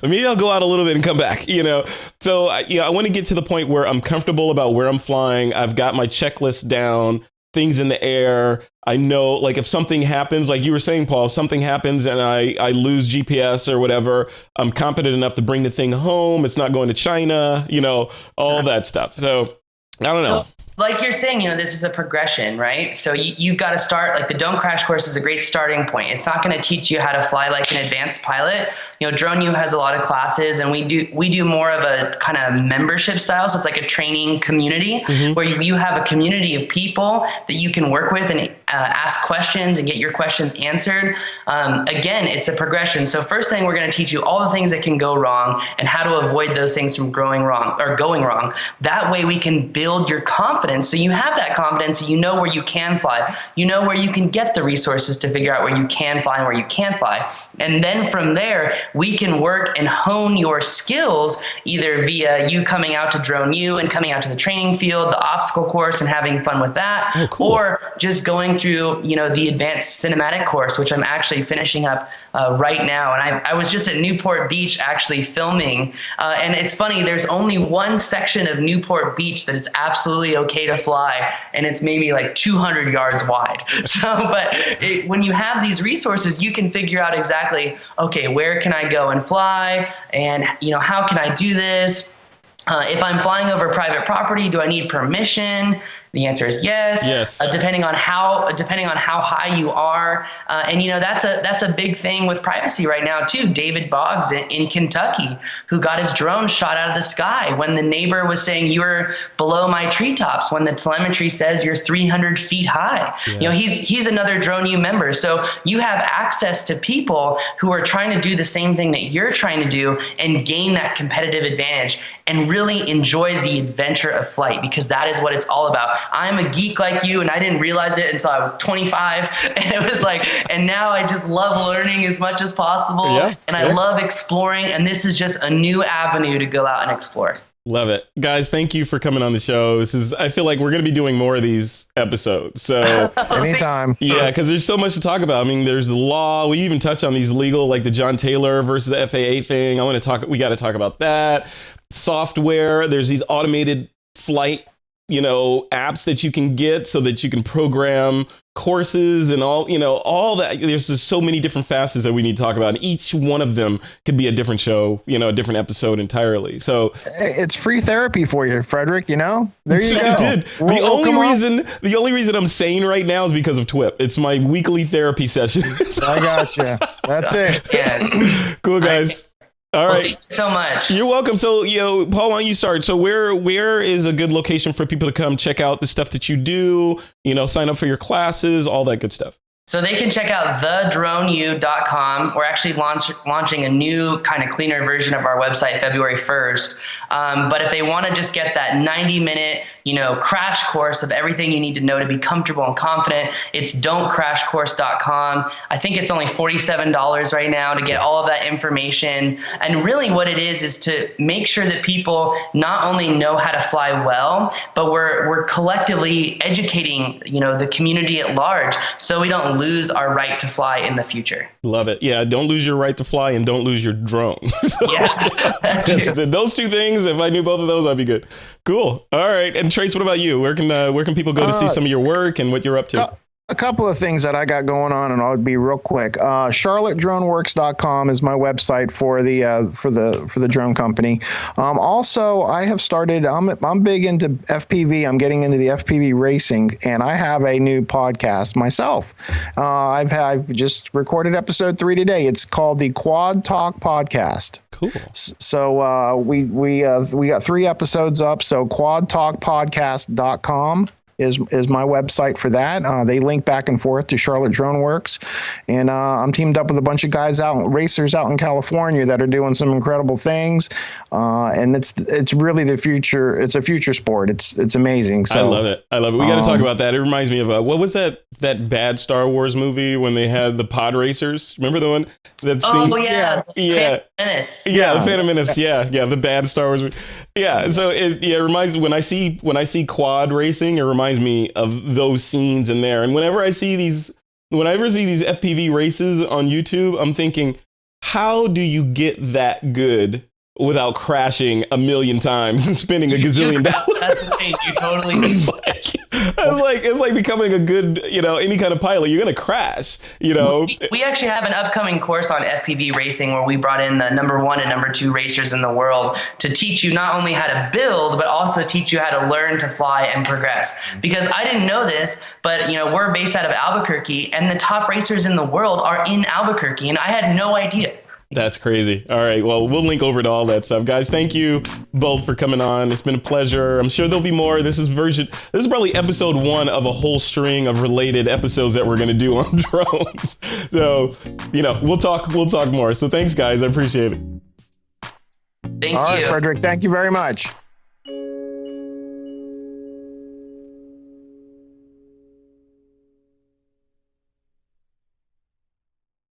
maybe I'll go out a little bit and come back, you know? So I want to get to the point where I'm comfortable about where I'm flying. I've got my checklist down, things in the air. I know, like, if something happens, like you were saying, Paul, something happens and I lose GPS or whatever, I'm competent enough to bring the thing home. It's not going to China, you know, all that stuff. So I don't know. Like you're saying, you know, this is a progression, right? So you've got to start, like the Don't Crash course is a great starting point. It's not going to teach you how to fly like an advanced pilot. You know, Drone U has a lot of classes, and we do more of a kind of membership style. So it's like a training community where you have a community of people that you can work with and ask questions and get your questions answered. Again, it's a progression. So first thing, we're going to teach you all the things that can go wrong and how to avoid those things from going wrong. That way we can build your confidence. So you have that confidence, you know where you can fly, you know where you can get the resources to figure out where you can fly and where you can't fly. And then from there, we can work and hone your skills either via you coming out to Drone U and coming out to the training field, the obstacle course and having fun with that, or just going through, you know, the advanced cinematic course, which I'm actually finishing up right now. And I was just at Newport Beach actually filming. And it's funny, there's only one section of Newport Beach that it's absolutely okay to fly, and it's maybe like 200 yards wide. So, but when you have these resources, you can figure out exactly, okay, where can I go and fly? And, you know, how can I do this? If I'm flying over private property, do I need permission? The answer is yes. Yes. Depending on how high you are, and you know that's a big thing with privacy right now too. David Boggs in Kentucky, who got his drone shot out of the sky when the neighbor was saying you're below my treetops, when the telemetry says you're 300 feet high. Yeah. You know, he's another Drone U member. So you have access to people who are trying to do the same thing that you're trying to do and gain that competitive advantage and really enjoy the adventure of flight, because that is what it's all about. I'm a geek like you, and I didn't realize it until I was 25. And it was like, and now I just love learning as much as possible. Yeah, and I love exploring. And this is just a new avenue to go out and explore. Love it. Guys, thank you for coming on the show. I feel like we're going to be doing more of these episodes. So anytime. Yeah, because there's so much to talk about. I mean, there's the law. We even touch on these legal, like the John Taylor versus the FAA thing. We got to talk about that. Software. There's these automated flight, you know, apps that you can get so that you can program courses and all, you know, all that. There's just so many different facets that we need to talk about. And each one of them could be a different show, you know, a different episode entirely. So it's free therapy for you, Frederick, you know, there you go. The only reason I'm sane right now is because of TWiP. It's my weekly therapy session. I gotcha. That's it. Yeah. Cool, guys. All right. Thank you so much. You're welcome. So, you know, Paul, why don't you start? So where is a good location for people to come check out the stuff that you do, you know, sign up for your classes, all that good stuff? So they can check out thedroneu.com. We're actually launching a new kind of cleaner version of our website February 1st. But if they want to just get that 90-minute, you know, crash course of everything you need to know to be comfortable and confident, it's don'tcrashcourse.com. I think it's only $47 right now to get all of that information. And really what it is to make sure that people not only know how to fly well, but we're collectively educating, you know, the community at large, so we don't lose our right to fly in the future. Love it. Yeah, don't lose your right to fly and don't lose your drone. So, yeah, those two things. If I knew both of those, I'd be good. Cool. All right. And Trace, what about you? Where can people go to see some of your work and what you're up to? A couple of things that I got going on, and I'll be real quick. CharlotteDroneWorks.com is my website for the drone company. Also, I have started. I'm big into FPV. I'm getting into the FPV racing, and I have a new podcast myself. I've just recorded episode 3 today. It's called the Quad Talk Podcast. Cool. So we got 3 episodes up. So quadtalkpodcast.com is my website for that. They link back and forth to Charlotte Drone Works, and I'm teamed up with a bunch of guys racers out in California that are doing some incredible things. And it's really the future. It's a future sport. It's amazing. So I love it. We got to talk about that. It reminds me of what was that bad Star Wars movie when they had the pod racers? Remember the one that scene? Oh yeah. Yeah. Menace. Yeah, the Phantom Menace. Yeah, the bad Star Wars movie. Yeah, so it reminds when I see quad racing, it reminds me of those scenes in there. And whenever I see these FPV races on YouTube, I'm thinking, how do you get that good without crashing a million times and spending a gazillion dollars? That's the thing. You totally. It's like becoming a good, any kind of pilot. You're gonna crash. We actually have an upcoming course on FPV racing where we brought in the #1 and #2 racers in the world to teach you not only how to build, but also teach you how to learn to fly and progress. Because I didn't know this, but we're based out of Albuquerque, and the top racers in the world are in Albuquerque, and I had no idea. That's crazy. All right. Well, we'll link over to all that stuff. Guys, thank you both for coming on. It's been a pleasure. I'm sure there'll be more. This is probably episode 1 of a whole string of related episodes that we're going to do on drones. So, we'll talk more. So thanks, guys. I appreciate it. Thank you. All right, Frederick. Thank you very much.